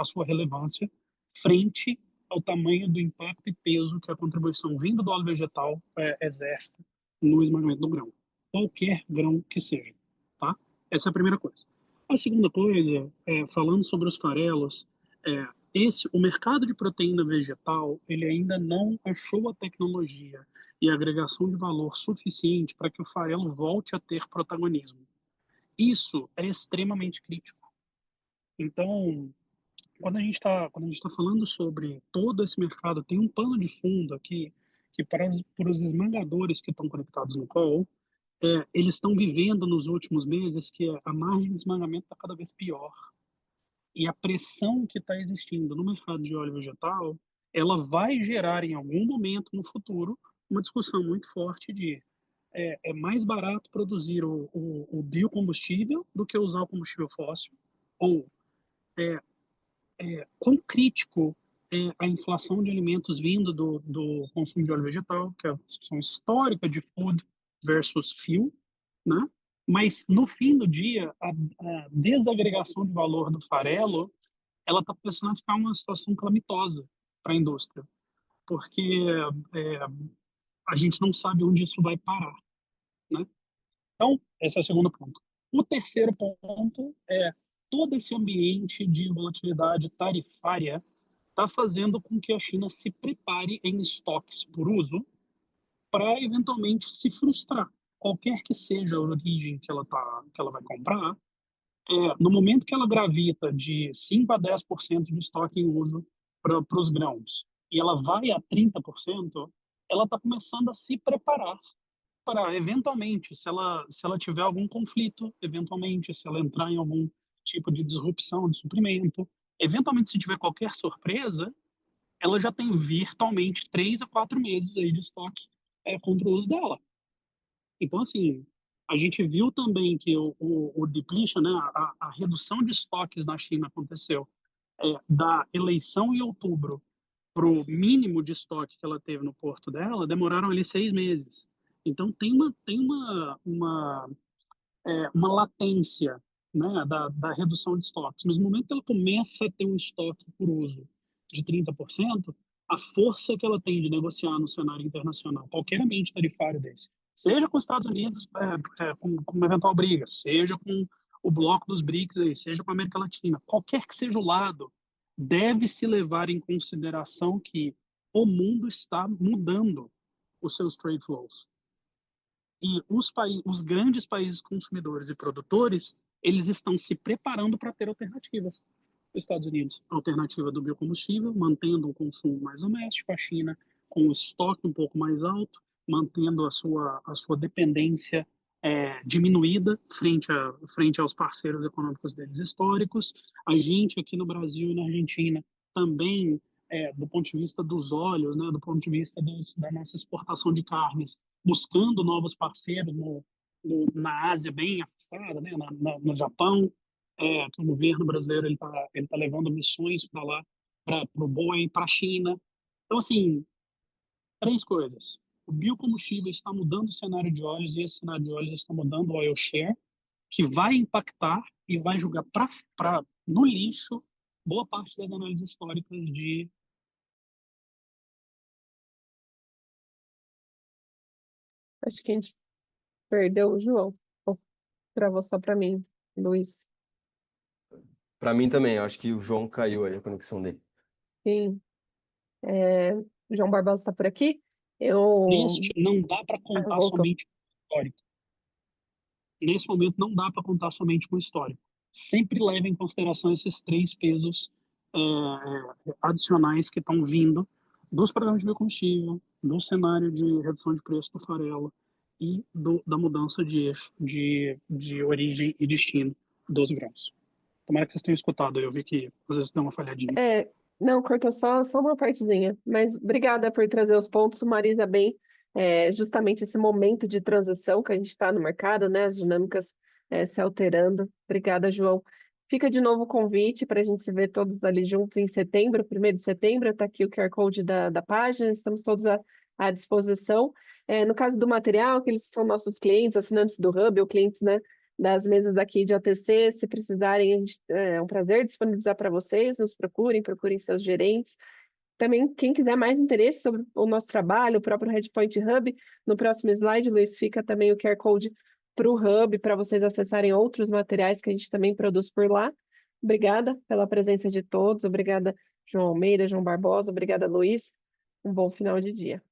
sua relevância frente ao tamanho do impacto e peso que a contribuição vinda do óleo vegetal exerce no esmagamento do grão, qualquer grão que seja, tá? Essa é a primeira coisa. A segunda coisa, falando sobre os farelos, o mercado de proteína vegetal, ele ainda não achou a tecnologia e a agregação de valor suficiente para que o farelo volte a ter protagonismo. Isso é extremamente crítico. Então, quando a gente tá falando sobre todo esse mercado, tem um pano de fundo aqui que para os esmagadores que estão conectados no call, eles estão vivendo nos últimos meses que a margem de esmagamento está cada vez pior. E a pressão que está existindo no mercado de óleo vegetal, ela vai gerar em algum momento no futuro uma discussão muito forte de é mais barato produzir o biocombustível do que usar o combustível fóssil, ou quão crítico é a inflação de alimentos vindo do consumo de óleo vegetal, que é a discussão histórica de food versus fuel, né? Mas no fim do dia, a desagregação de valor do farelo ela está começando a ficar uma situação calamitosa para a indústria, porque é, a gente não sabe onde isso vai parar, né? Então, esse é o segundo ponto. O terceiro ponto é todo esse ambiente de volatilidade tarifária está fazendo com que a China se prepare em estoques por uso para eventualmente se frustrar. Qualquer que seja a origem que ela vai comprar, no momento que ela gravita de 5 a 10% de estoque em uso para os grãos e ela vai a 30%, ela está começando a se preparar para, eventualmente, se ela tiver algum conflito, eventualmente, se ela entrar em algum tipo de disrupção de suprimento, eventualmente, se tiver qualquer surpresa, ela já tem virtualmente 3 a 4 meses aí de estoque contra o uso dela. Então, assim, a gente viu também que o depletion, né, a redução de estoques na China aconteceu da eleição em outubro para o mínimo de estoque que ela teve no porto dela, demoraram ali 6 meses. Então, uma latência, né, da redução de estoques. Mas no momento que ela começa a ter um estoque por uso de 30%, a força que ela tem de negociar no cenário internacional, qualquer ambiente tarifário desse, seja com os Estados Unidos, com uma eventual briga, seja com o bloco dos BRICS, aí, seja com a América Latina, qualquer que seja o lado, deve-se levar em consideração que o mundo está mudando os seus trade flows. E os grandes países consumidores e produtores, eles estão se preparando para ter alternativas. Os Estados Unidos, a alternativa do biocombustível, mantendo um consumo mais doméstico, a China com o estoque um pouco mais alto, mantendo a sua dependência diminuída frente aos parceiros econômicos deles históricos. A gente aqui no Brasil e na Argentina também, do ponto de vista dos óleos, né, do ponto de vista da nossa exportação de carnes, buscando novos parceiros na Ásia bem afastada, né, no Japão, que o governo brasileiro ele tá levando missões para lá, para o boi, para a China. Então, assim, três coisas. O biocombustível está mudando o cenário de óleos e esse cenário de óleos está mudando o oil share, que vai impactar e vai jogar no lixo boa parte das análises históricas de. Acho que a gente perdeu o João. Ou travou só para mim, Luiz. Para mim também, eu acho que o João caiu aí a conexão dele. Sim. O João Barbosa está por aqui. Eu. Não dá para contar Voltou. somente histórico. nesse momento não dá para contar somente com o histórico. Sempre leve em consideração esses 3 pesos adicionais que estão vindo dos programas de biocombustível, do cenário de redução de preço do farelo e da mudança de eixo de origem e destino dos grãos. Tomara que vocês tenham escutado, eu vi que às vezes deu uma falhadinha. Não, cortou só uma partezinha, mas obrigada por trazer os pontos, sumariza bem justamente esse momento de transição que a gente está no mercado, né? As dinâmicas se alterando. Obrigada, João. Fica de novo o convite para a gente se ver todos ali juntos em setembro, 1º de setembro, está aqui o QR Code da página, estamos todos à disposição. No caso do material, que eles são nossos clientes, assinantes do Hub, ou clientes, né, das mesas aqui de ATC, se precisarem, é um prazer disponibilizar para vocês, nos procurem seus gerentes. Também, quem quiser mais interesse sobre o nosso trabalho, o próprio Redpoint Hub, no próximo slide, Luiz, fica também o QR Code para o Hub, para vocês acessarem outros materiais que a gente também produz por lá. Obrigada pela presença de todos, obrigada, João Almeida, João Barbosa, obrigada, Luiz. Um bom final de dia.